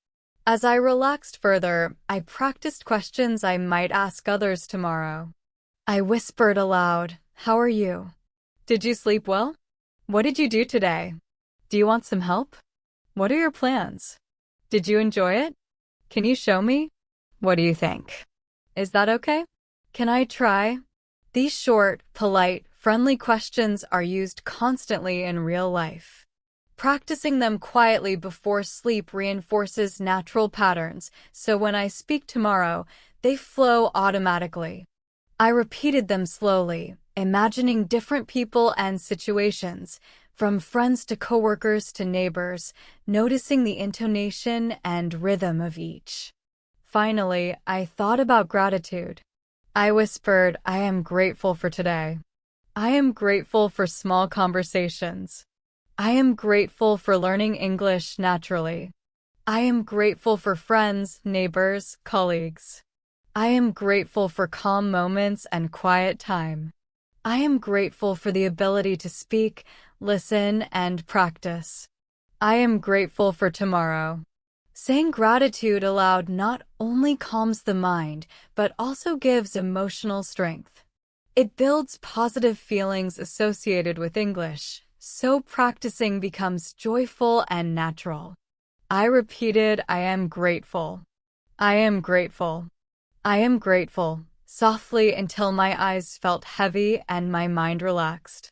As I relaxed further, I practiced questions I might ask others tomorrow. I whispered aloud, "How are you? Did you sleep well? What did you do today? Do you want some help? What are your plans? Did you enjoy it? Can you show me? What do you think? Is that okay? Can I try?" These short, polite, friendly questions are used constantly in real life. Practicing them quietly before sleep reinforces natural patterns, so when I speak tomorrow, they flow automatically. I repeated them slowly, imagining different people and situations, from friends to coworkers to neighbors, noticing the intonation and rhythm of each. Finally, I thought about gratitude. I whispered, "I am grateful for today. I am grateful for small conversations. I am grateful for learning English naturally. I am grateful for friends, neighbors, colleagues. I am grateful for calm moments and quiet time. I am grateful for the ability to speak, listen, and practice. I am grateful for tomorrow." Saying gratitude aloud not only calms the mind, but also gives emotional strength. It builds positive feelings associated with English, so practicing becomes joyful and natural. I repeated, "I am grateful. I am grateful. I am grateful," softly until my eyes felt heavy and my mind relaxed.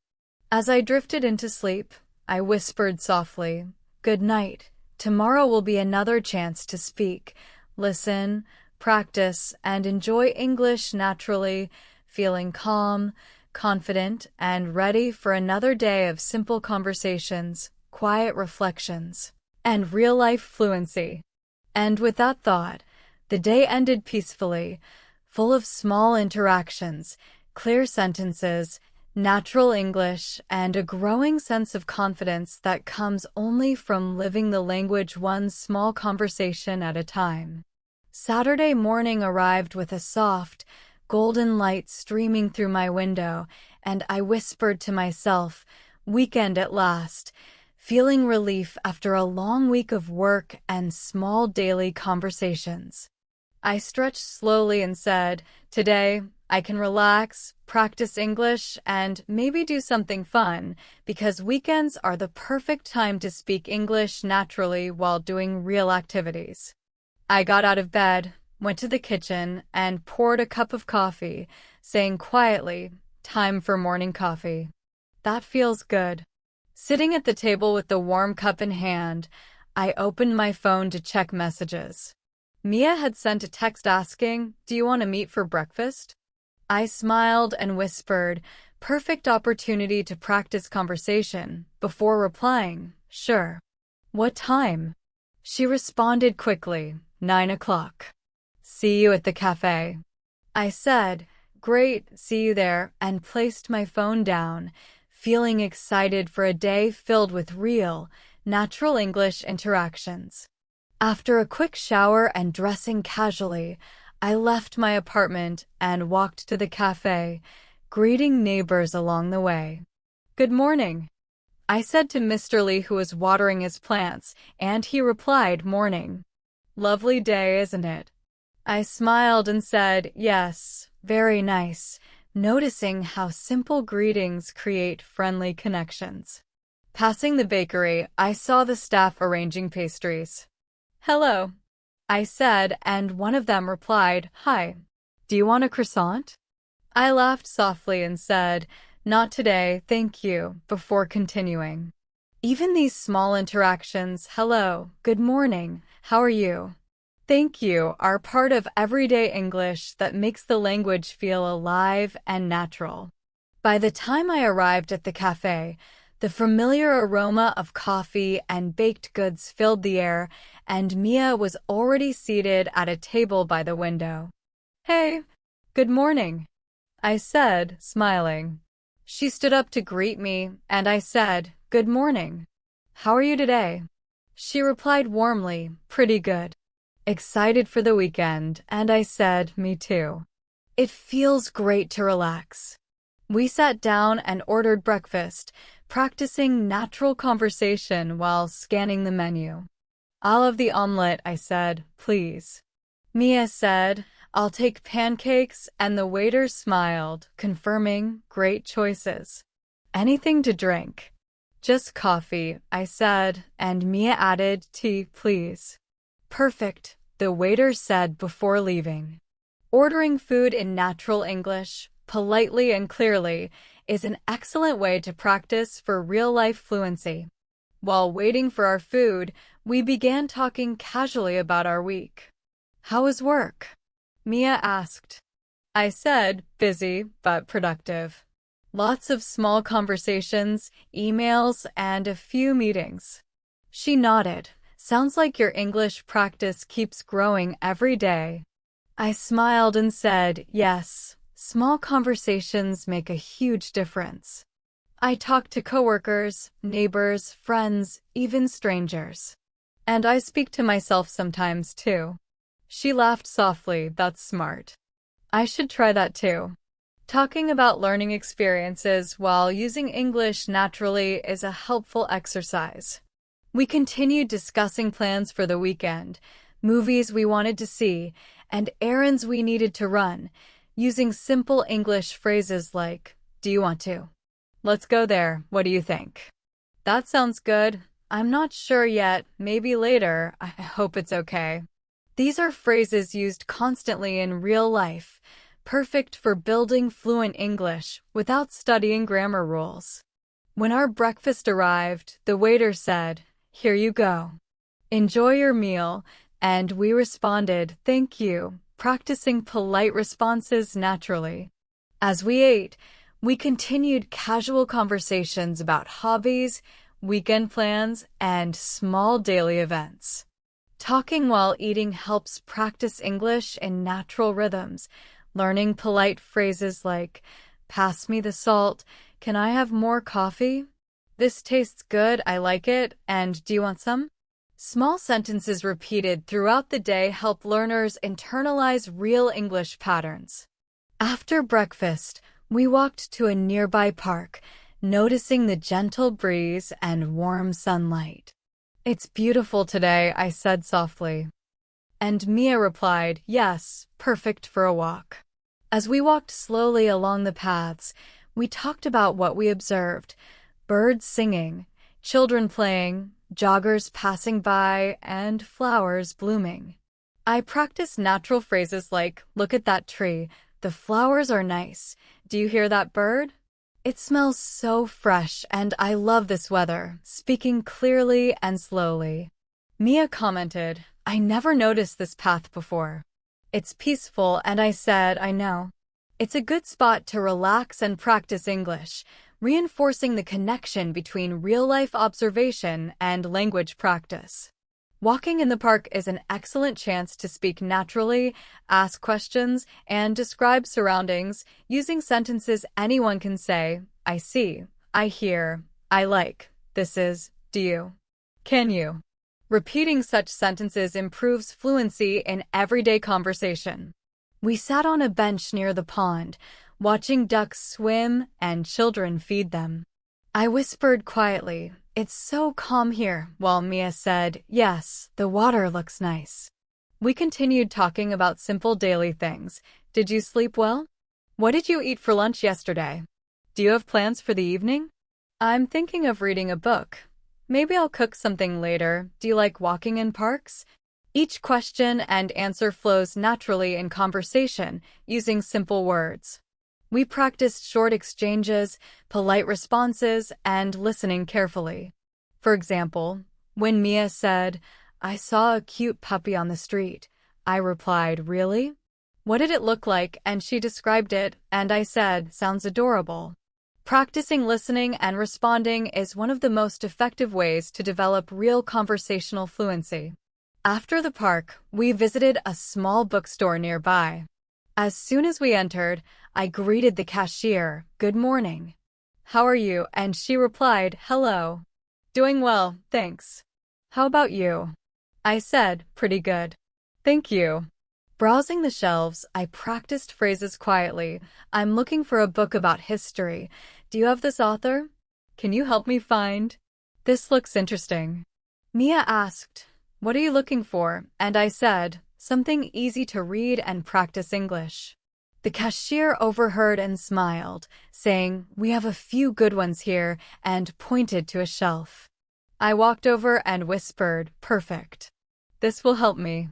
As I drifted into sleep, I whispered softly, "Good night. Tomorrow will be another chance to speak, listen, practice, and enjoy English naturally, feeling calm, confident, and ready for another day of simple conversations, quiet reflections, and real-life fluency." And with that thought, the day ended peacefully, full of small interactions, clear sentences, natural English, and a growing sense of confidence that comes only from living the language one small conversation at a time. Saturday morning arrived with a soft, golden light streaming through my window, and I whispered to myself, "Weekend at last," feeling relief after a long week of work and small daily conversations. I stretched slowly and said, "Today, I can relax, practice English, and maybe do something fun, because weekends are the perfect time to speak English naturally while doing real activities." I got out of bed, went to the kitchen, and poured a cup of coffee, saying quietly, "Time for morning coffee. That feels good." Sitting at the table with the warm cup in hand, I opened my phone to check messages. Mia had sent a text asking, "Do you want to meet for breakfast?" I smiled and whispered, "Perfect opportunity to practice conversation," before replying, "Sure." "What time?" She responded quickly, 9 o'clock. "See you at the cafe." I said, "Great, see you there," and placed my phone down, feeling excited for a day filled with real, natural English interactions. After a quick shower and dressing casually, I left my apartment and walked to the cafe, greeting neighbors along the way. "Good morning," I said to Mr. Lee, who was watering his plants, and he replied, "Morning. Lovely day, isn't it?" I smiled and said, "Yes, very nice," noticing how simple greetings create friendly connections. Passing the bakery, I saw the staff arranging pastries. "Hello," I said, and one of them replied, "Hi. Do you want a croissant?" I laughed softly and said, "Not today, thank you," before continuing. Even these small interactions, "Hello," "Good morning," "How are you?" "Thank you," are part of everyday English that makes the language feel alive and natural. By the time I arrived at the cafe, the familiar aroma of coffee and baked goods filled the air, and Mia was already seated at a table by the window. "Hey, good morning," I said, smiling. She stood up to greet me, and I said, "Good morning. How are you today?" She replied warmly, "Pretty good. Excited for the weekend," and I said, "Me too. It feels great to relax." We sat down and ordered breakfast, practicing natural conversation while scanning the menu. "I'll have the omelette," I said, "please." Mia said, "I'll take pancakes," and the waiter smiled, confirming great choices. "Anything to drink?" "Just coffee," I said, and Mia added, "Tea, please." "Perfect," the waiter said before leaving. Ordering food in natural English, politely and clearly, is an excellent way to practice for real-life fluency. While waiting for our food, we began talking casually about our week. "How was work?" Mia asked. I said, "Busy, but productive. Lots of small conversations, emails, and a few meetings." She nodded. "Sounds like your English practice keeps growing every day." I smiled and said, "Yes, small conversations make a huge difference. I talk to coworkers, neighbors, friends, even strangers. And I speak to myself sometimes too." She laughed softly. "That's smart. I should try that too." Talking about learning experiences while using English naturally is a helpful exercise. We continued discussing plans for the weekend, movies we wanted to see, and errands we needed to run, using simple English phrases like, "Do you want to? Let's go there. What do you think? That sounds good. I'm not sure yet. Maybe later. I hope it's okay." These are phrases used constantly in real life, perfect for building fluent English without studying grammar rules. When our breakfast arrived, the waiter said, "Here you go. Enjoy your meal," and we responded, "Thank you," practicing polite responses naturally. As we ate, we continued casual conversations about hobbies, weekend plans, and small daily events. Talking while eating helps practice English in natural rhythms, learning polite phrases like, "Pass me the salt," "Can I have more coffee?" "This tastes good, I like it," and "Do you want some?" Small sentences repeated throughout the day help learners internalize real English patterns. After breakfast, we walked to a nearby park, noticing the gentle breeze and warm sunlight. "It's beautiful today," I said softly. And Mia replied, "Yes, perfect for a walk." As we walked slowly along the paths, we talked about what we observed: birds singing, children playing, joggers passing by, and flowers blooming. I practiced natural phrases like, "Look at that tree. The flowers are nice. Do you hear that bird? It smells so fresh, and I love this weather," speaking clearly and slowly. Mia commented, "I never noticed this path before. It's peaceful," and I said, "I know." It's a good spot to relax and practice English, reinforcing the connection between real-life observation and language practice. Walking in the park is an excellent chance to speak naturally, ask questions, and describe surroundings using sentences anyone can say: "I see," "I hear," "I like," "This is," "Do you?" "Can you?" Repeating such sentences improves fluency in everyday conversation. We sat on a bench near the pond, watching ducks swim and children feed them. I whispered quietly, "It's so calm here," while Mia said, "Yes, the water looks nice." We continued talking about simple daily things. "Did you sleep well? What did you eat for lunch yesterday? Do you have plans for the evening?" "I'm thinking of reading a book. Maybe I'll cook something later. Do you like walking in parks?" Each question and answer flows naturally in conversation, using simple words. We practiced short exchanges, polite responses, and listening carefully. For example, when Mia said, "I saw a cute puppy on the street," I replied, "Really? What did it look like?" And she described it, and I said, "Sounds adorable." Practicing listening and responding is one of the most effective ways to develop real conversational fluency. After the park, we visited a small bookstore nearby. As soon as we entered, I greeted the cashier, "Good morning. How are you?" And she replied, "Hello. Doing well, thanks. How about you?" I said, "Pretty good. Thank you." Browsing the shelves, I practiced phrases quietly. I'm looking for a book about history. Do you have this author? Can you help me find? This looks interesting. Mia asked, "What are you looking for?" And I said, "Something easy to read and practice English." The cashier overheard and smiled, saying, "We have a few good ones here," and pointed to a shelf. I walked over and whispered, "Perfect. This will help me."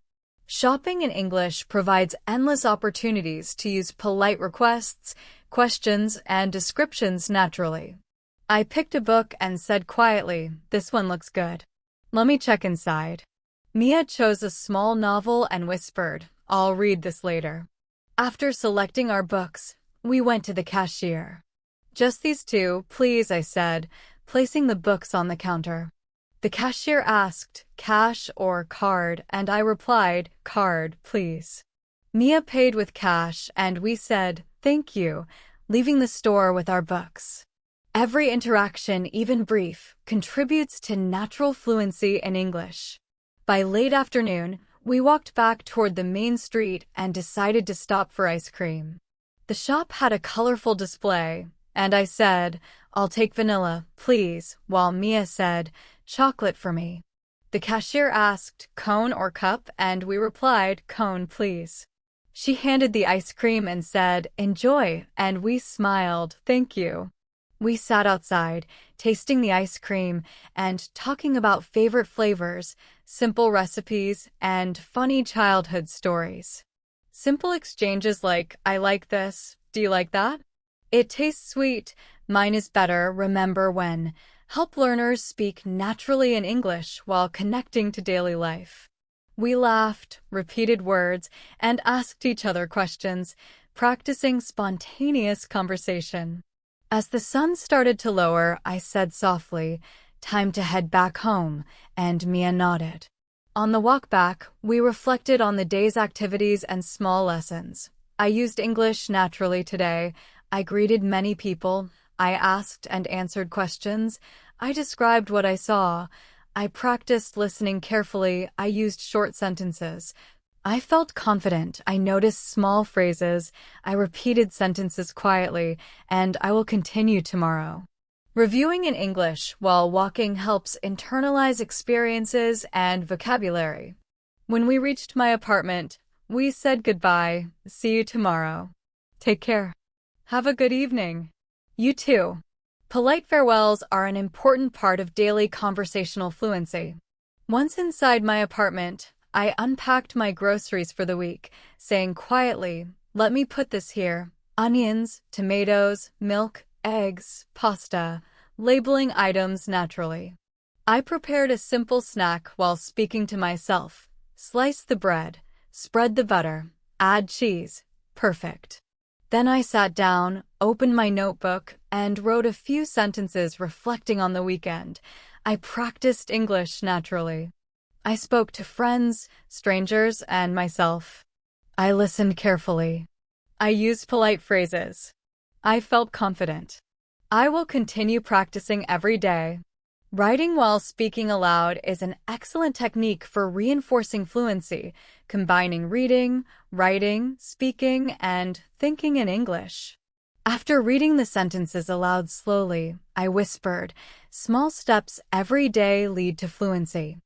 Shopping in English provides endless opportunities to use polite requests, questions, and descriptions naturally. I picked a book and said quietly, "This one looks good. Let me check inside." Mia chose a small novel and whispered, "I'll read this later." After selecting our books, we went to the cashier. "Just these two, please," I said, placing the books on the counter. The cashier asked, "Cash or card?" and I replied, "Card, please." Mia paid with cash and we said, "Thank you," leaving the store with our books. Every interaction, even brief, contributes to natural fluency in English. By late afternoon, we walked back toward the main street and decided to stop for ice cream. The shop had a colorful display, and I said, "I'll take vanilla, please," while Mia said, "Chocolate for me." The cashier asked, "Cone or cup?" and we replied, "Cone, please." She handed the ice cream and said, "Enjoy," and we smiled, "Thank you." We sat outside, tasting the ice cream and talking about favorite flavors, simple recipes, and funny childhood stories. Simple exchanges like, "I like this, do you like that? It tastes sweet, mine is better, remember when," help learners speak naturally in English while connecting to daily life. We laughed, repeated words, and asked each other questions, practicing spontaneous conversation. As the sun started to lower, I said softly, "Time to head back home," and Mia nodded. On the walk back, we reflected on the day's activities and small lessons. I used English naturally today. I greeted many people. I asked and answered questions. I described what I saw. I practiced listening carefully. I used short sentences. I felt confident. I noticed small phrases. I repeated sentences quietly, and I will continue tomorrow. Reviewing in English while walking helps internalize experiences and vocabulary. When we reached my apartment, we said goodbye. "See you tomorrow. Take care. Have a good evening." You too. Polite farewells are an important part of daily conversational fluency. Once inside my apartment, I unpacked my groceries for the week, saying quietly, "Let me put this here. Onions, tomatoes, milk, eggs, pasta," labeling items naturally. I prepared a simple snack while speaking to myself. Slice the bread, spread the butter, add cheese. Perfect. Then I sat down, opened my notebook, and wrote a few sentences reflecting on the weekend. I practiced English naturally. I spoke to friends, strangers, and myself. I listened carefully. I used polite phrases. I felt confident. I will continue practicing every day. Writing while speaking aloud is an excellent technique for reinforcing fluency, combining reading, writing, speaking, and thinking in English. After reading the sentences aloud slowly, I whispered, "Small steps every day lead to fluency."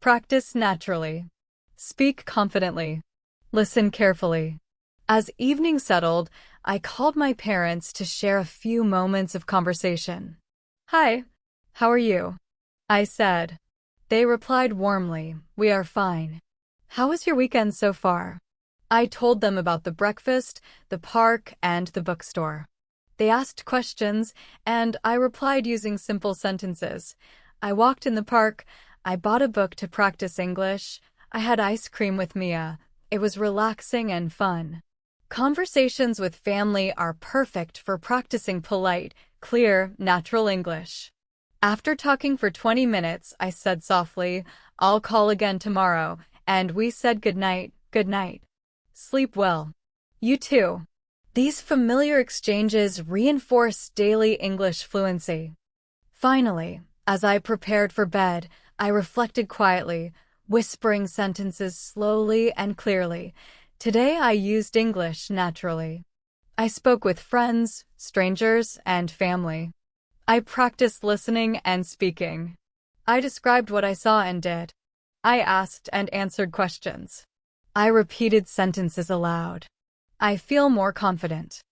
Practice naturally. Speak confidently. Listen carefully. As evening settled, I called my parents to share a few moments of conversation. "Hi, how are you?" I said. They replied warmly, "We are fine. How was your weekend so far?" I told them about the breakfast, the park, and the bookstore. They asked questions, and I replied using simple sentences. I walked in the park. I bought a book to practice English. I had ice cream with Mia. It was relaxing and fun. Conversations with family are perfect for practicing polite, clear, natural English. After talking for 20 minutes, I said softly, "I'll call again tomorrow," and we said goodnight, "Good night. Sleep well." You too. These familiar exchanges reinforce daily English fluency. Finally, as I prepared for bed, I reflected quietly, whispering sentences slowly and clearly. Today I used English naturally. I spoke with friends, strangers, and family. I practiced listening and speaking. I described what I saw and did. I asked and answered questions. I repeated sentences aloud. I feel more confident.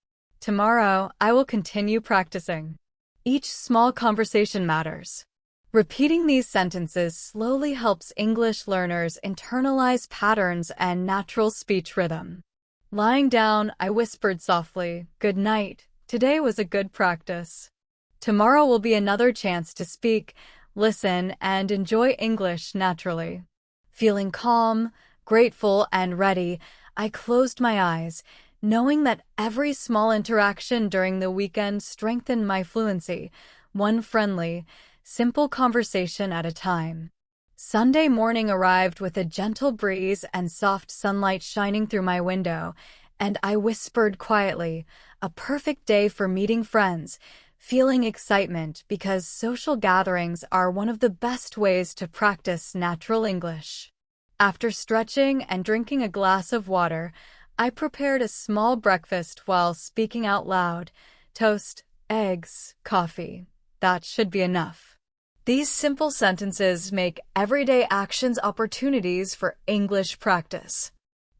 Tomorrow, I will continue practicing. Each small conversation matters. Repeating these sentences slowly helps English learners internalize patterns and natural speech rhythm. Lying down, I whispered softly, "Good night. Today was a good practice. Tomorrow will be another chance to speak, listen, and enjoy English naturally." Feeling calm, grateful, and ready, I closed my eyes, knowing that every small interaction during the weekend strengthened my fluency, one friendly, simple conversation at a time. Sunday morning arrived with a gentle breeze and soft sunlight shining through my window, and I whispered quietly, "A perfect day for meeting friends," feeling excitement because social gatherings are one of the best ways to practice natural English. After stretching and drinking a glass of water, I prepared a small breakfast while speaking out loud. Toast, eggs, coffee. That should be enough. These simple sentences make everyday actions opportunities for English practice.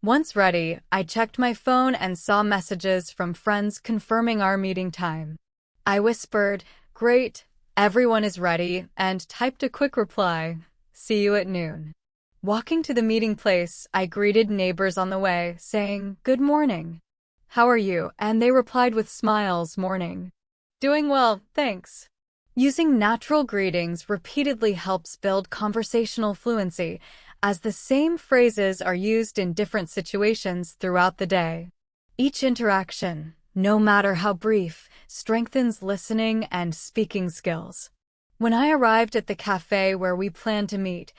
Once ready, I checked my phone and saw messages from friends confirming our meeting time. I whispered, "Great, everyone is ready," and typed a quick reply, "See you at noon." Walking to the meeting place, I greeted neighbors on the way, saying, "Good morning. How are you?" And they replied with smiles, "Morning. Doing well, thanks." Using natural greetings repeatedly helps build conversational fluency, as the same phrases are used in different situations throughout the day. Each interaction, no matter how brief, strengthens listening and speaking skills. When I arrived at the cafe where we planned to meet,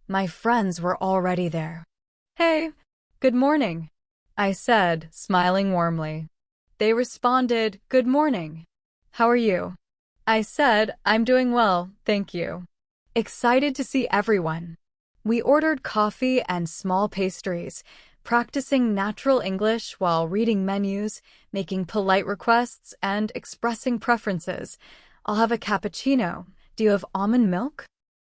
my friends were already there. "Hey, good morning," I said, smiling warmly. They responded, "Good morning. How are you?" I said, "I'm doing well, thank you." Excited to see everyone. We ordered coffee and small pastries, practicing natural English while reading menus, making polite requests, and expressing preferences. "I'll have a cappuccino. Do you have almond milk?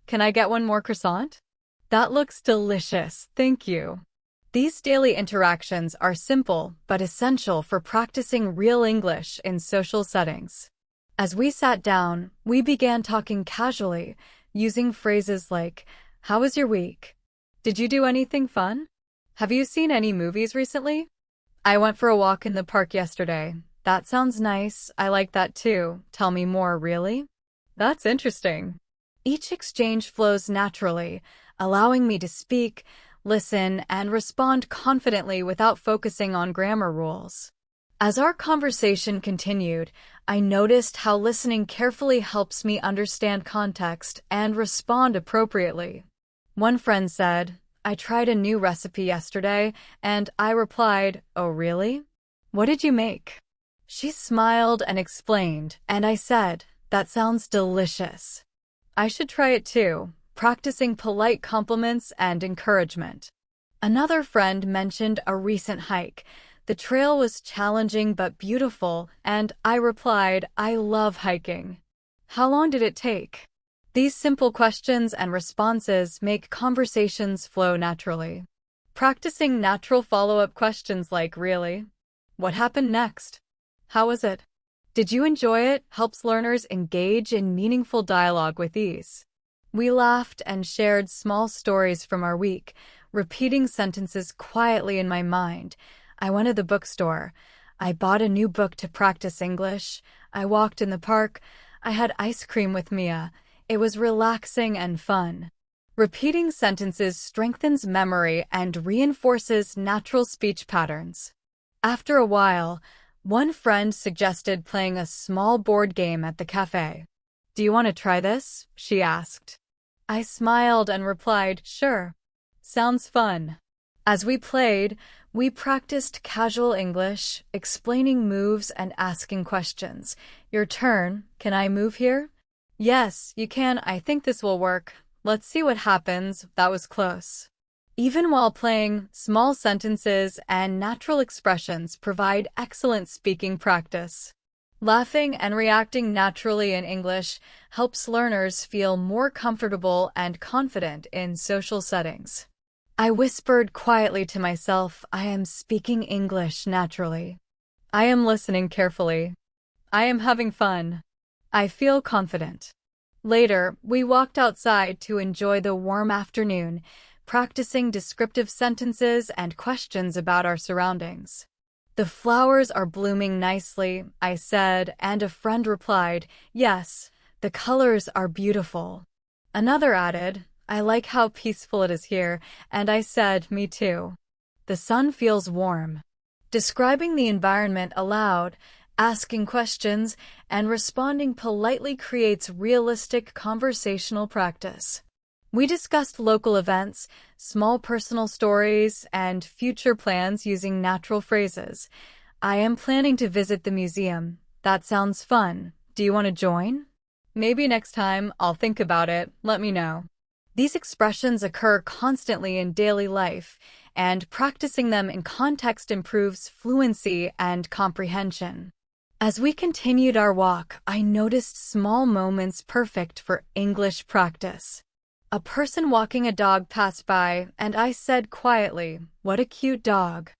Can I get one more croissant? That looks delicious, thank you." These daily interactions are simple but essential for practicing real English in social settings. As we sat down, we began talking casually, using phrases like, "How was your week? Did you do anything fun? Have you seen any movies recently? I went for a walk in the park yesterday. That sounds nice. I like that too. Tell me more, really? That's interesting." Each exchange flows naturally, allowing me to speak, listen, and respond confidently without focusing on grammar rules. As our conversation continued, I noticed how listening carefully helps me understand context and respond appropriately. One friend said, "I tried a new recipe yesterday," and I replied, "Oh, really? What did you make?" She smiled and explained, and I said, "That sounds delicious. I should try it too," practicing polite compliments and encouragement. Another friend mentioned a recent hike. The trail was challenging but beautiful, and I replied, "I love hiking. How long did it take?" These simple questions and responses make conversations flow naturally. Practicing natural follow-up questions like, "Really? What happened next? How was it? Did you enjoy it?" helps learners engage in meaningful dialogue with ease. We laughed and shared small stories from our week, repeating sentences quietly in my mind. I went to the bookstore. I bought a new book to practice English. I walked in the park. I had ice cream with Mia. It was relaxing and fun. Repeating sentences strengthens memory and reinforces natural speech patterns. After a while, one friend suggested playing a small board game at the cafe. "Do you want to try this?" she asked. I smiled and replied, "Sure. Sounds fun." As we played, we practiced casual English, explaining moves and asking questions. "Your turn. Can I move here?" "Yes, you can. I think this will work. Let's see what happens." That was close. Even while playing, small sentences and natural expressions provide excellent speaking practice. Laughing and reacting naturally in English helps learners feel more comfortable and confident in social settings. I whispered quietly to myself, I am speaking English naturally. I am listening carefully. I am having fun. I feel confident. Later, we walked outside to enjoy the warm afternoon, practicing descriptive sentences and questions about our surroundings. The flowers are blooming nicely, I said, and a friend replied, yes, the colors are beautiful. Another added, I like how peaceful it is here, and I said, me too. The sun feels warm. Describing the environment aloud, asking questions, and responding politely creates realistic conversational practice. We discussed local events, small personal stories, and future plans using natural phrases. I am planning to visit the museum. That sounds fun. Do you want to join? Maybe next time. I'll think about it. Let me know. These expressions occur constantly in daily life, and practicing them in context improves fluency and comprehension. As we continued our walk, I noticed small moments perfect for English practice. A person walking a dog passed by, and I said quietly, what a cute dog.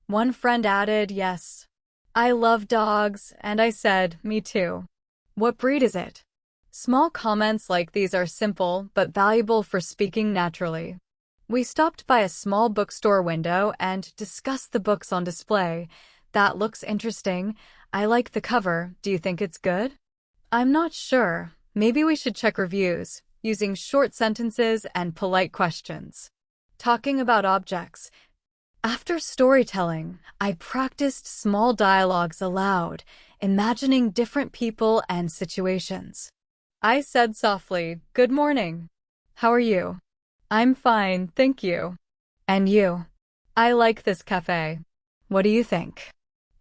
One friend added, yes. I love dogs, and I said, me too. What breed is it? Small comments like these are simple but valuable for speaking naturally. We stopped by a small bookstore window and discussed the books on display. That looks interesting. I like the cover. Do you think it's good? I'm not sure. Maybe we should check reviews, using short sentences and polite questions. Talking about objects. After storytelling, I practiced small dialogues aloud, imagining different people and situations. I said softly, good morning. How are you? I'm fine, thank you. And you? I like this cafe. What do you think?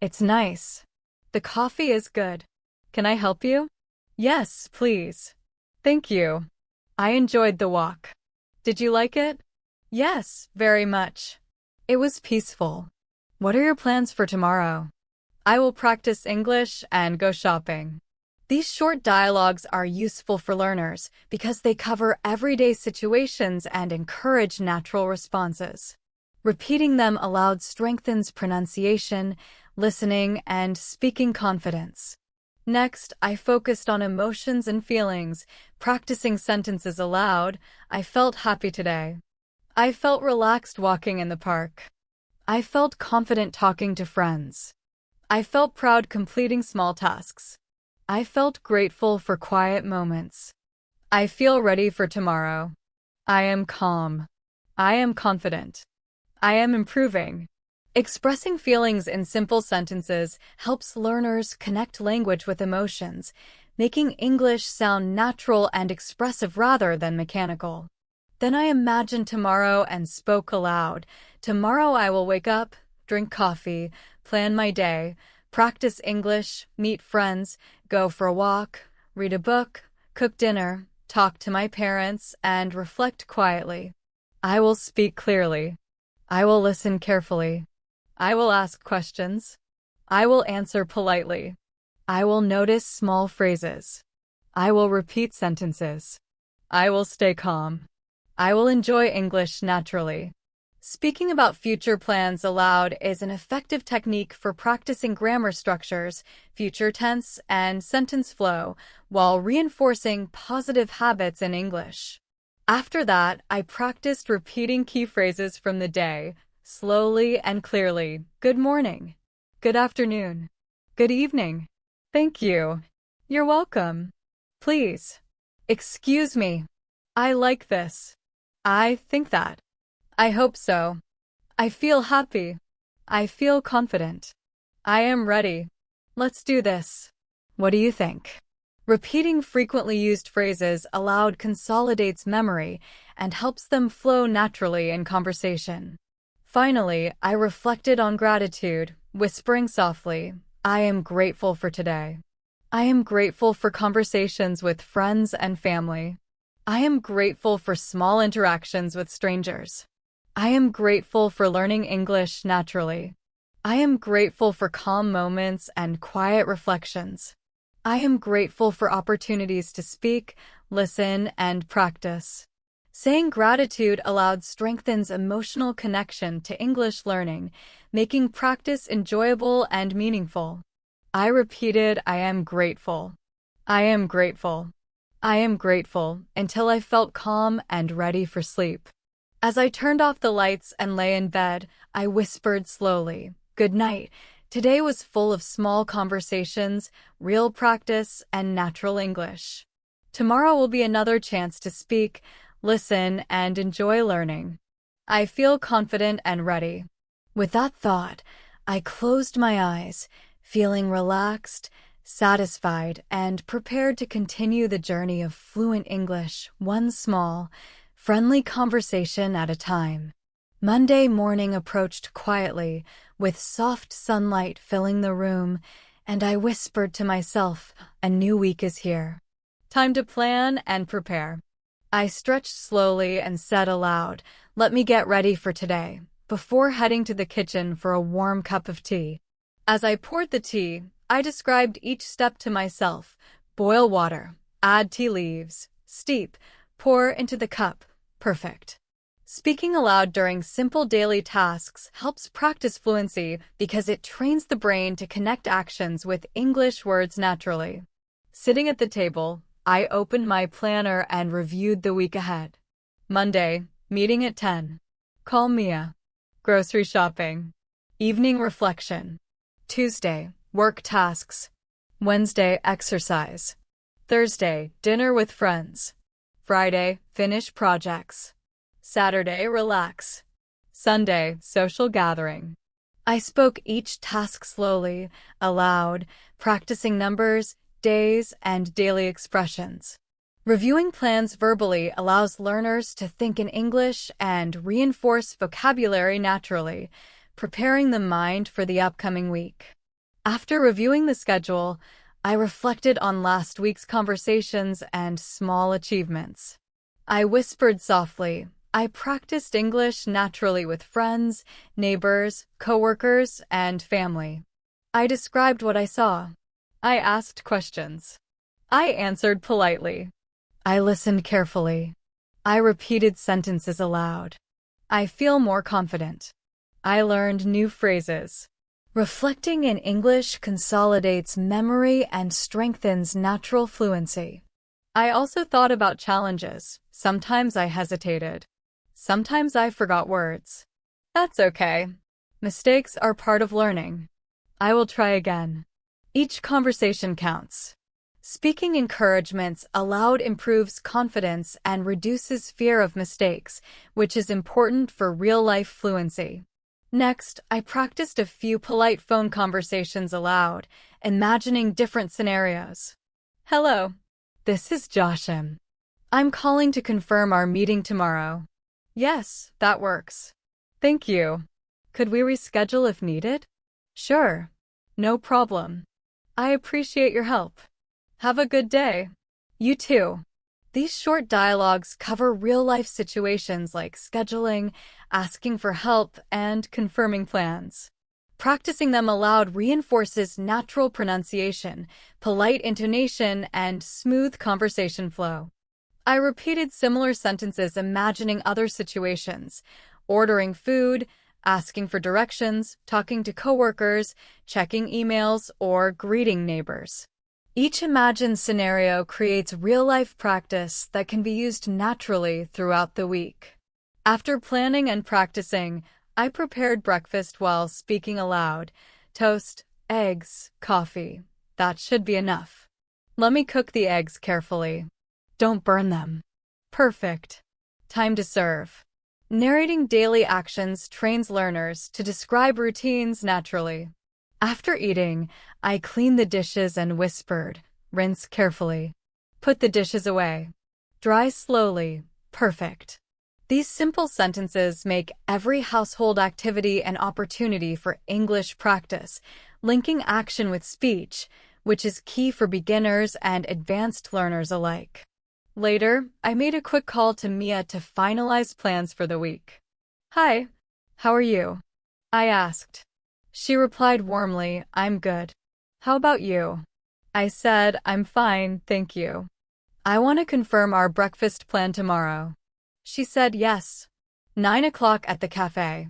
It's nice. The coffee is good. Can I help you? Yes, please. Thank you. I enjoyed the walk. Did you like it? Yes, very much. It was peaceful. What are your plans for tomorrow? I will practice English and go shopping. These short dialogues are useful for learners because they cover everyday situations and encourage natural responses. Repeating them aloud strengthens pronunciation, listening, and speaking confidence. Next, I focused on emotions and feelings. Practicing sentences aloud, I felt happy today. I felt relaxed walking in the park. I felt confident talking to friends. I felt proud completing small tasks. I felt grateful for quiet moments. I feel ready for tomorrow. I am calm. I am confident. I am improving. Expressing feelings in simple sentences helps learners connect language with emotions, making English sound natural and expressive rather than mechanical. Then I imagined tomorrow and spoke aloud. Tomorrow I will wake up, drink coffee, plan my day, practice English, meet friends, go for a walk, read a book, cook dinner, talk to my parents, and reflect quietly. I will speak clearly. I will listen carefully. I will ask questions. I will answer politely. I will notice small phrases. I will repeat sentences. I will stay calm. I will enjoy English naturally. Speaking about future plans aloud is an effective technique for practicing grammar structures, future tense, and sentence flow, while reinforcing positive habits in English. After that, I practiced repeating key phrases from the day, slowly and clearly. Good morning. Good afternoon. Good evening. Thank you. You're welcome. Please. Excuse me. I like this. I think that. I hope so. I feel happy. I feel confident. I am ready. Let's do this. What do you think? Repeating frequently used phrases aloud consolidates memory and helps them flow naturally in conversation. Finally, I reflected on gratitude, whispering softly, I am grateful for today. I am grateful for conversations with friends and family. I am grateful for small interactions with strangers. I am grateful for learning English naturally. I am grateful for calm moments and quiet reflections. I am grateful for opportunities to speak, listen, and practice. Saying gratitude aloud strengthens emotional connection to English learning, making practice enjoyable and meaningful. I repeated, I am grateful. I am grateful. I am grateful until I felt calm and ready for sleep. As I turned off the lights and lay in bed, I whispered slowly, "Good night." Today was full of small conversations, real practice, and natural English. Tomorrow will be another chance to speak, listen, and enjoy learning. I feel confident and ready. With that thought, I closed my eyes, feeling relaxed, satisfied, and prepared to continue the journey of fluent English, one small, friendly conversation at a time. Monday morning approached quietly, with soft sunlight filling the room, and I whispered to myself, a new week is here. Time to plan and prepare. I stretched slowly and said aloud, "Let me get ready for today," before heading to the kitchen for a warm cup of tea. As I poured the tea, I described each step to myself: boil water, add tea leaves, steep, pour into the cup. Perfect. Speaking aloud during simple daily tasks helps practice fluency because it trains the brain to connect actions with English words naturally. Sitting at the table, I opened my planner and reviewed the week ahead. Monday, meeting at 10. Call Mia. Grocery shopping. Evening reflection. Tuesday, work tasks. Wednesday, exercise. Thursday, dinner with friends. Friday, finish projects. Saturday, relax. Sunday, social gathering. I spoke each task slowly, aloud, practicing numbers, days, and daily expressions. Reviewing plans verbally allows learners to think in English and reinforce vocabulary naturally, preparing the mind for the upcoming week. After reviewing the schedule, I reflected on last week's conversations and small achievements. I whispered softly, I practiced English naturally with friends, neighbors, coworkers, and family. I described what I saw. I asked questions. I answered politely. I listened carefully. I repeated sentences aloud. I feel more confident. I learned new phrases. Reflecting in English consolidates memory and strengthens natural fluency. I also thought about challenges. Sometimes I hesitated. Sometimes I forgot words. That's okay. Mistakes are part of learning. I will try again. Each conversation counts. Speaking encouragements aloud improves confidence and reduces fear of mistakes, which is important for real-life fluency. Next, I practiced a few polite phone conversations aloud, imagining different scenarios. Hello, this is Joshim. I'm calling to confirm our meeting tomorrow. Yes, that works. Thank you. Could we reschedule if needed? Sure. No problem. I appreciate your help. Have a good day. You too. These short dialogues cover real-life situations like scheduling, asking for help, and confirming plans. Practicing them aloud reinforces natural pronunciation, polite intonation, and smooth conversation flow. I repeated similar sentences imagining other situations, ordering food, asking for directions, talking to coworkers, checking emails, or greeting neighbors. Each imagined scenario creates real-life practice that can be used naturally throughout the week. After planning and practicing, I prepared breakfast while speaking aloud. Toast, eggs, coffee. That should be enough. Let me cook the eggs carefully. Don't burn them. Perfect. Time to serve. Narrating daily actions trains learners to describe routines naturally. After eating, I cleaned the dishes and whispered, rinse carefully. Put the dishes away. Dry slowly. Perfect. These simple sentences make every household activity an opportunity for English practice, linking action with speech, which is key for beginners and advanced learners alike. Later, I made a quick call to Mia to finalize plans for the week. Hi, how are you? I asked. She replied warmly, I'm good. How about you? I said, I'm fine, thank you. I want to confirm our breakfast plan tomorrow. She said yes. 9 o'clock at the cafe.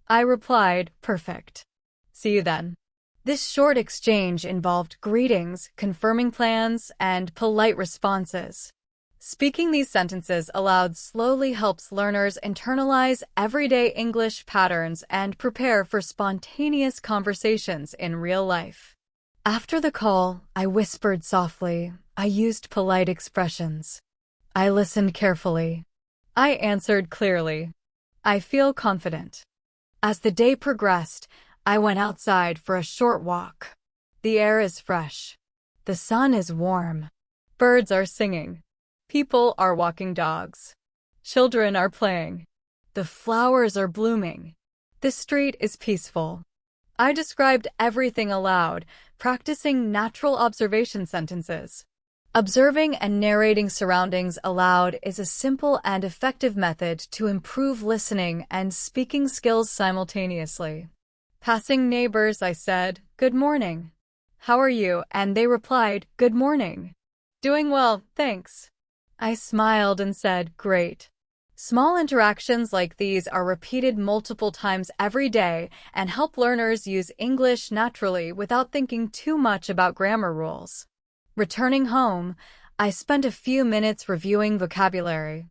I replied, perfect. See you then. This short exchange involved greetings, confirming plans, and polite responses. Speaking these sentences aloud slowly helps learners internalize everyday English patterns and prepare for spontaneous conversations in real life. After the call, I whispered softly. I used polite expressions. I listened carefully. I answered clearly. I feel confident. As the day progressed, I went outside for a short walk. The air is fresh. The sun is warm. Birds are singing. People are walking dogs. Children are playing. The flowers are blooming. The street is peaceful. I described everything aloud, practicing natural observation sentences. Observing and narrating surroundings aloud is a simple and effective method to improve listening and speaking skills simultaneously. Passing neighbors, I said, "Good morning. How are you?" And they replied, "Good morning. Doing well, thanks." I smiled and said, "Great." Small interactions like these are repeated multiple times every day and help learners use English naturally without thinking too much about grammar rules. Returning home, I spent a few minutes reviewing vocabulary.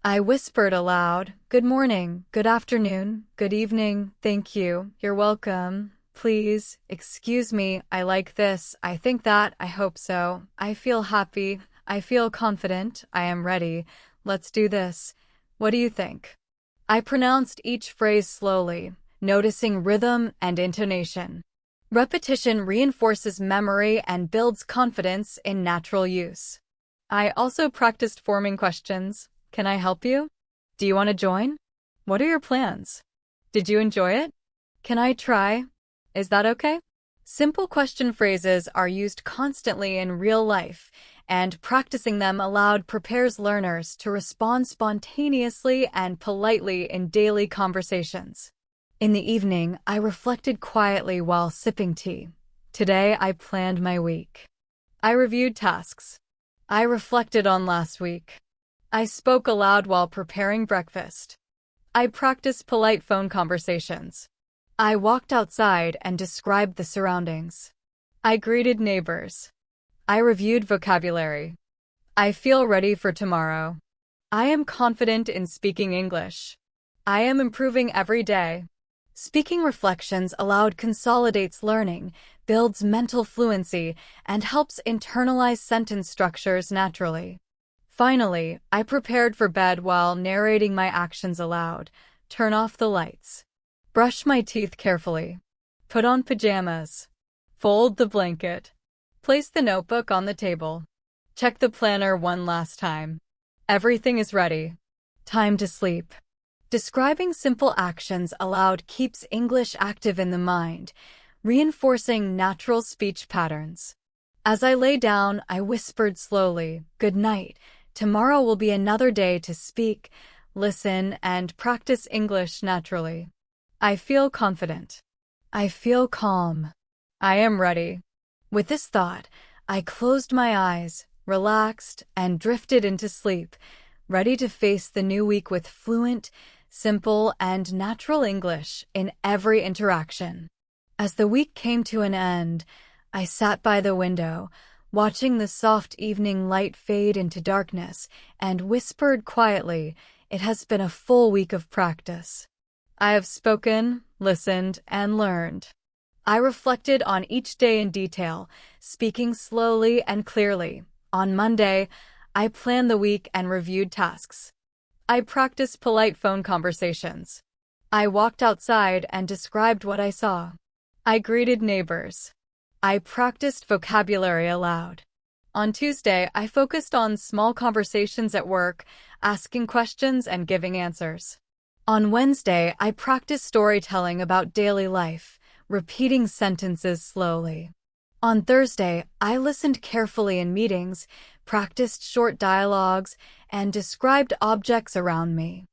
I whispered aloud, "Good morning, good afternoon, good evening, thank you, you're welcome, please, excuse me, I like this, I think that, I hope so, I feel happy, I feel confident, I am ready, let's do this. What do you think?" I pronounced each phrase slowly, noticing rhythm and intonation. Repetition reinforces memory and builds confidence in natural use. I also practiced forming questions. Can I help you? Do you want to join? What are your plans? Did you enjoy it? Can I try? Is that okay? Simple question phrases are used constantly in real life, and practicing them aloud prepares learners to respond spontaneously and politely in daily conversations. In the evening, I reflected quietly while sipping tea. Today, I planned my week. I reviewed tasks. I reflected on last week. I spoke aloud while preparing breakfast. I practiced polite phone conversations. I walked outside and described the surroundings. I greeted neighbors. I reviewed vocabulary. I feel ready for tomorrow. I am confident in speaking English. I am improving every day. Speaking reflections aloud consolidates learning, builds mental fluency, and helps internalize sentence structures naturally. Finally, I prepared for bed while narrating my actions aloud. Turn off the lights. Brush my teeth carefully. Put on pajamas. Fold the blanket. Place the notebook on the table. Check the planner one last time. Everything is ready. Time to sleep. Describing simple actions aloud keeps English active in the mind, reinforcing natural speech patterns. As I lay down, I whispered slowly, "Good night. Tomorrow will be another day to speak, listen, and practice English naturally. I feel confident. I feel calm. I am ready." With this thought, I closed my eyes, relaxed, and drifted into sleep, ready to face the new week with fluent, simple, and natural English in every interaction. As the week came to an end, I sat by the window, watching the soft evening light fade into darkness, and whispered quietly, "It has been a full week of practice. I have spoken, listened, and learned." I reflected on each day in detail, speaking slowly and clearly. On Monday, I planned the week and reviewed tasks. I practiced polite phone conversations. I walked outside and described what I saw. I greeted neighbors. I practiced vocabulary aloud. On Tuesday, I focused on small conversations at work, asking questions and giving answers. On Wednesday, I practiced storytelling about daily life, repeating sentences slowly. On Thursday, I listened carefully in meetings, practiced short dialogues, and described objects around me.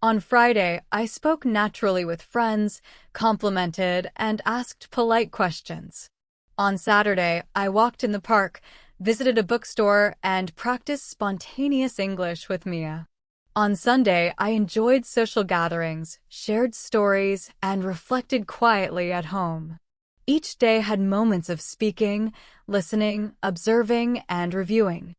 On Friday, I spoke naturally with friends, complimented, and asked polite questions. On Saturday, I walked in the park, visited a bookstore, and practiced spontaneous English with Mia. On Sunday, I enjoyed social gatherings, shared stories, and reflected quietly at home. Each day had moments of speaking, listening, observing, and reviewing.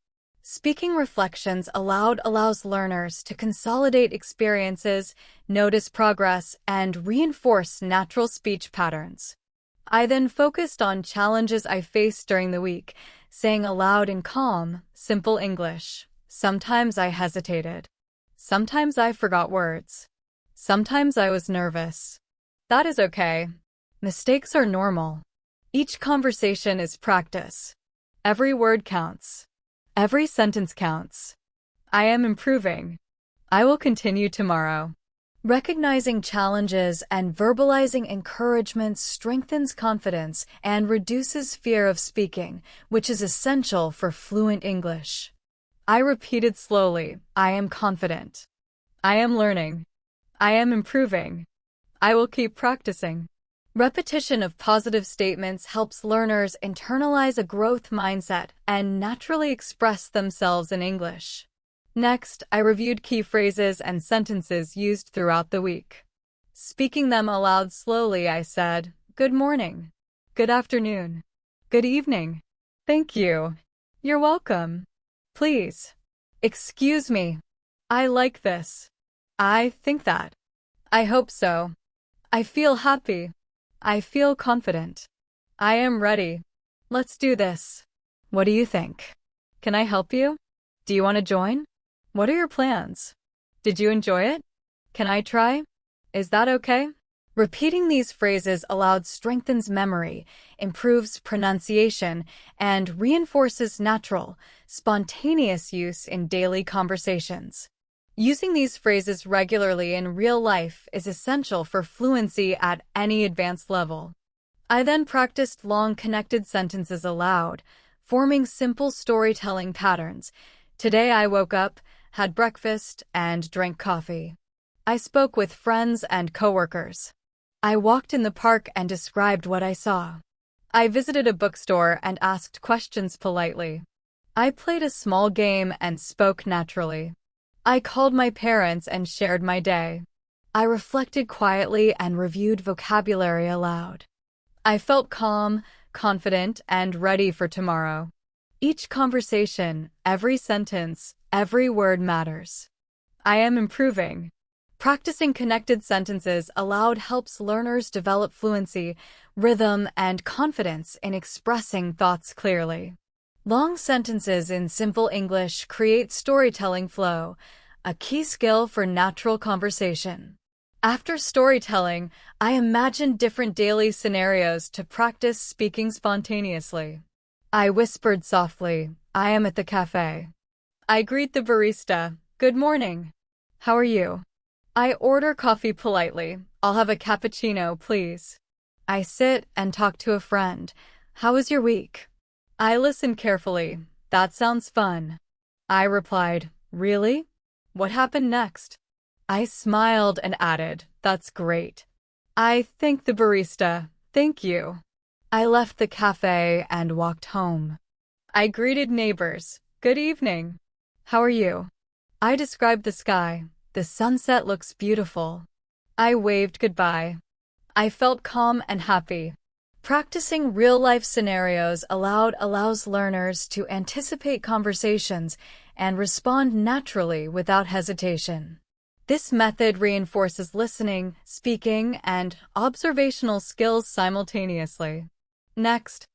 Speaking reflections allows learners to consolidate experiences, notice progress, and reinforce natural speech patterns. I then focused on challenges I faced during the week, saying aloud in calm, simple English. Sometimes I hesitated. Sometimes I forgot words. Sometimes I was nervous. That is okay. Mistakes are normal. Each conversation is practice. Every word counts. Every sentence counts. I am improving. I will continue tomorrow. Recognizing challenges and verbalizing encouragement strengthens confidence and reduces fear of speaking, which is essential for fluent English. I repeated slowly, I am confident. I am learning. I am improving. I will keep practicing. Repetition of positive statements helps learners internalize a growth mindset and naturally express themselves in English. Next, I reviewed key phrases and sentences used throughout the week. Speaking them aloud slowly, I said, "Good morning. Good afternoon. Good evening. Thank you. You're welcome. Please. Excuse me. I like this. I think that. I hope so. I feel happy. I feel confident. I am ready. Let's do this. What do you think? Can I help you? Do you want to join? What are your plans? Did you enjoy it? Can I try? Is that okay?" Repeating these phrases aloud strengthens memory, improves pronunciation, and reinforces natural, spontaneous use in daily conversations. Using these phrases regularly in real life is essential for fluency at any advanced level. I then practiced long connected sentences aloud, forming simple storytelling patterns. Today I woke up, had breakfast, and drank coffee. I spoke with friends and coworkers. I walked in the park and described what I saw. I visited a bookstore and asked questions politely. I played a small game and spoke naturally. I called my parents and shared my day. I reflected quietly and reviewed vocabulary aloud. I felt calm, confident, and ready for tomorrow. Each conversation, every sentence, every word matters. I am improving. Practicing connected sentences aloud helps learners develop fluency, rhythm, and confidence in expressing thoughts clearly. Long sentences in simple English create storytelling flow, a key skill for natural conversation. After storytelling, I imagined different daily scenarios to practice speaking spontaneously. I whispered softly, "I am at the cafe." I greet the barista, "Good morning. How are you?" I order coffee politely, "I'll have a cappuccino, please." I sit and talk to a friend, "How was your week?" I listen carefully, "That sounds fun." I replied, "Really? What happened next?" I smiled and added, "That's great." I thanked the barista, "Thank you." I left the cafe and walked home. I greeted neighbors, "Good evening. How are you?" I described the sky, "The sunset looks beautiful." I waved goodbye. I felt calm and happy. Practicing real-life scenarios allows learners to anticipate conversations and respond naturally without hesitation. This method reinforces listening, speaking, and observational skills simultaneously. Next,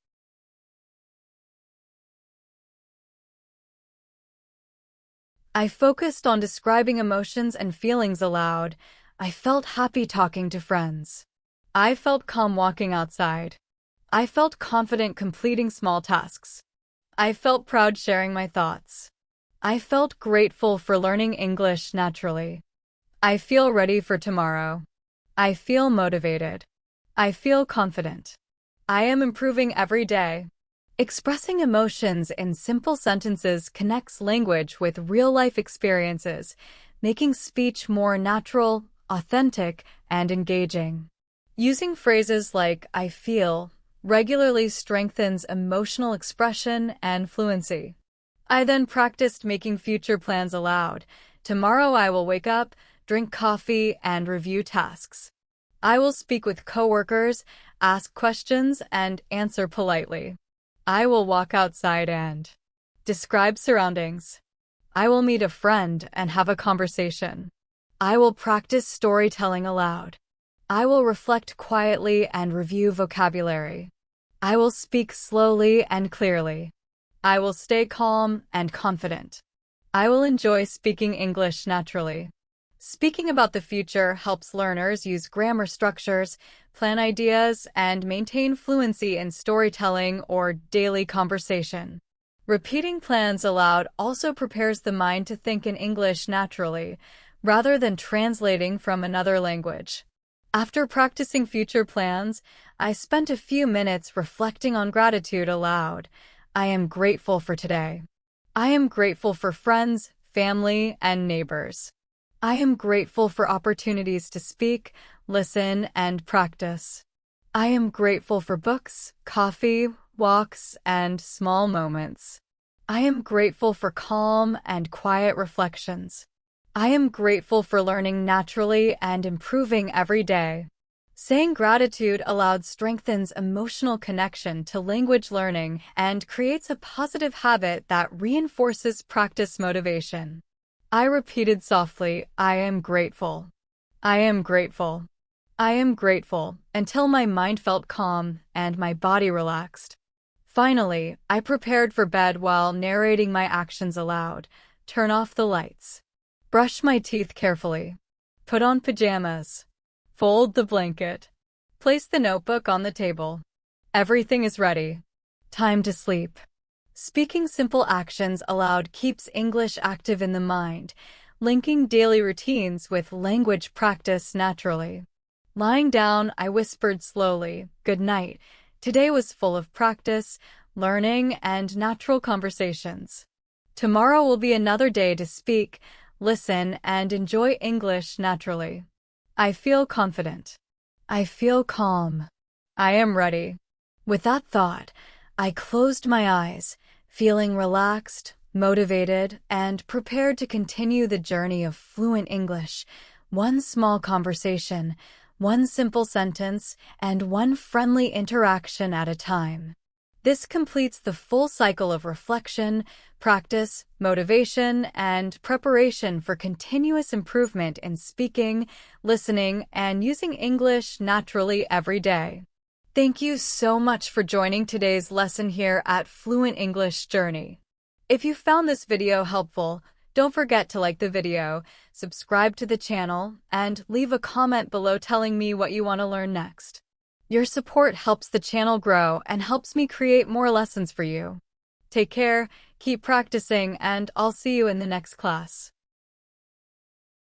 I focused on describing emotions and feelings aloud. I felt happy talking to friends. I felt calm walking outside. I felt confident completing small tasks. I felt proud sharing my thoughts. I felt grateful for learning English naturally. I feel ready for tomorrow. I feel motivated. I feel confident. I am improving every day. Expressing emotions in simple sentences connects language with real-life experiences, making speech more natural, authentic, and engaging. Using phrases like "I feel" regularly strengthens emotional expression and fluency. I then practiced making future plans aloud. Tomorrow I will wake up, drink coffee, and review tasks. I will speak with coworkers, ask questions, and answer politely. I will walk outside and describe surroundings. I will meet a friend and have a conversation. I will practice storytelling aloud. I will reflect quietly and review vocabulary. I will speak slowly and clearly. I will stay calm and confident. I will enjoy speaking English naturally. Speaking about the future helps learners use grammar structures, plan ideas, and maintain fluency in storytelling or daily conversation. Repeating plans aloud also prepares the mind to think in English naturally, rather than translating from another language. After practicing future plans, I spent a few minutes reflecting on gratitude aloud. I am grateful for today. I am grateful for friends, family, and neighbors. I am grateful for opportunities to speak, listen, and practice. I am grateful for books, coffee, walks, and small moments. I am grateful for calm and quiet reflections. I am grateful for learning naturally and improving every day. Saying gratitude aloud strengthens emotional connection to language learning and creates a positive habit that reinforces practice motivation. I repeated softly, "I am grateful. I am grateful. I am grateful," until my mind felt calm and my body relaxed. Finally, I prepared for bed while narrating my actions aloud. Turn off the lights. Brush my teeth carefully. Put on pajamas. Fold the blanket. Place the notebook on the table. Everything is ready. Time to sleep. Speaking simple actions aloud keeps English active in the mind, linking daily routines with language practice naturally. Lying down, I whispered slowly, "Good night." Today was full of practice, learning, and natural conversations. Tomorrow will be another day to speak, listen, and enjoy English naturally. I feel confident. I feel calm. I am ready. With that thought, I closed my eyes, feeling relaxed, motivated, and prepared to continue the journey of fluent English, one small conversation, one simple sentence, and one friendly interaction at a time. This completes the full cycle of reflection, practice, motivation, and preparation for continuous improvement in speaking, listening, and using English naturally every day. Thank you so much for joining today's lesson here at Fluent English Journey. If you found this video helpful, don't forget to like the video, subscribe to the channel, and leave a comment below telling me what you want to learn next. Your support helps the channel grow and helps me create more lessons for you. Take care, keep practicing, and I'll see you in the next class.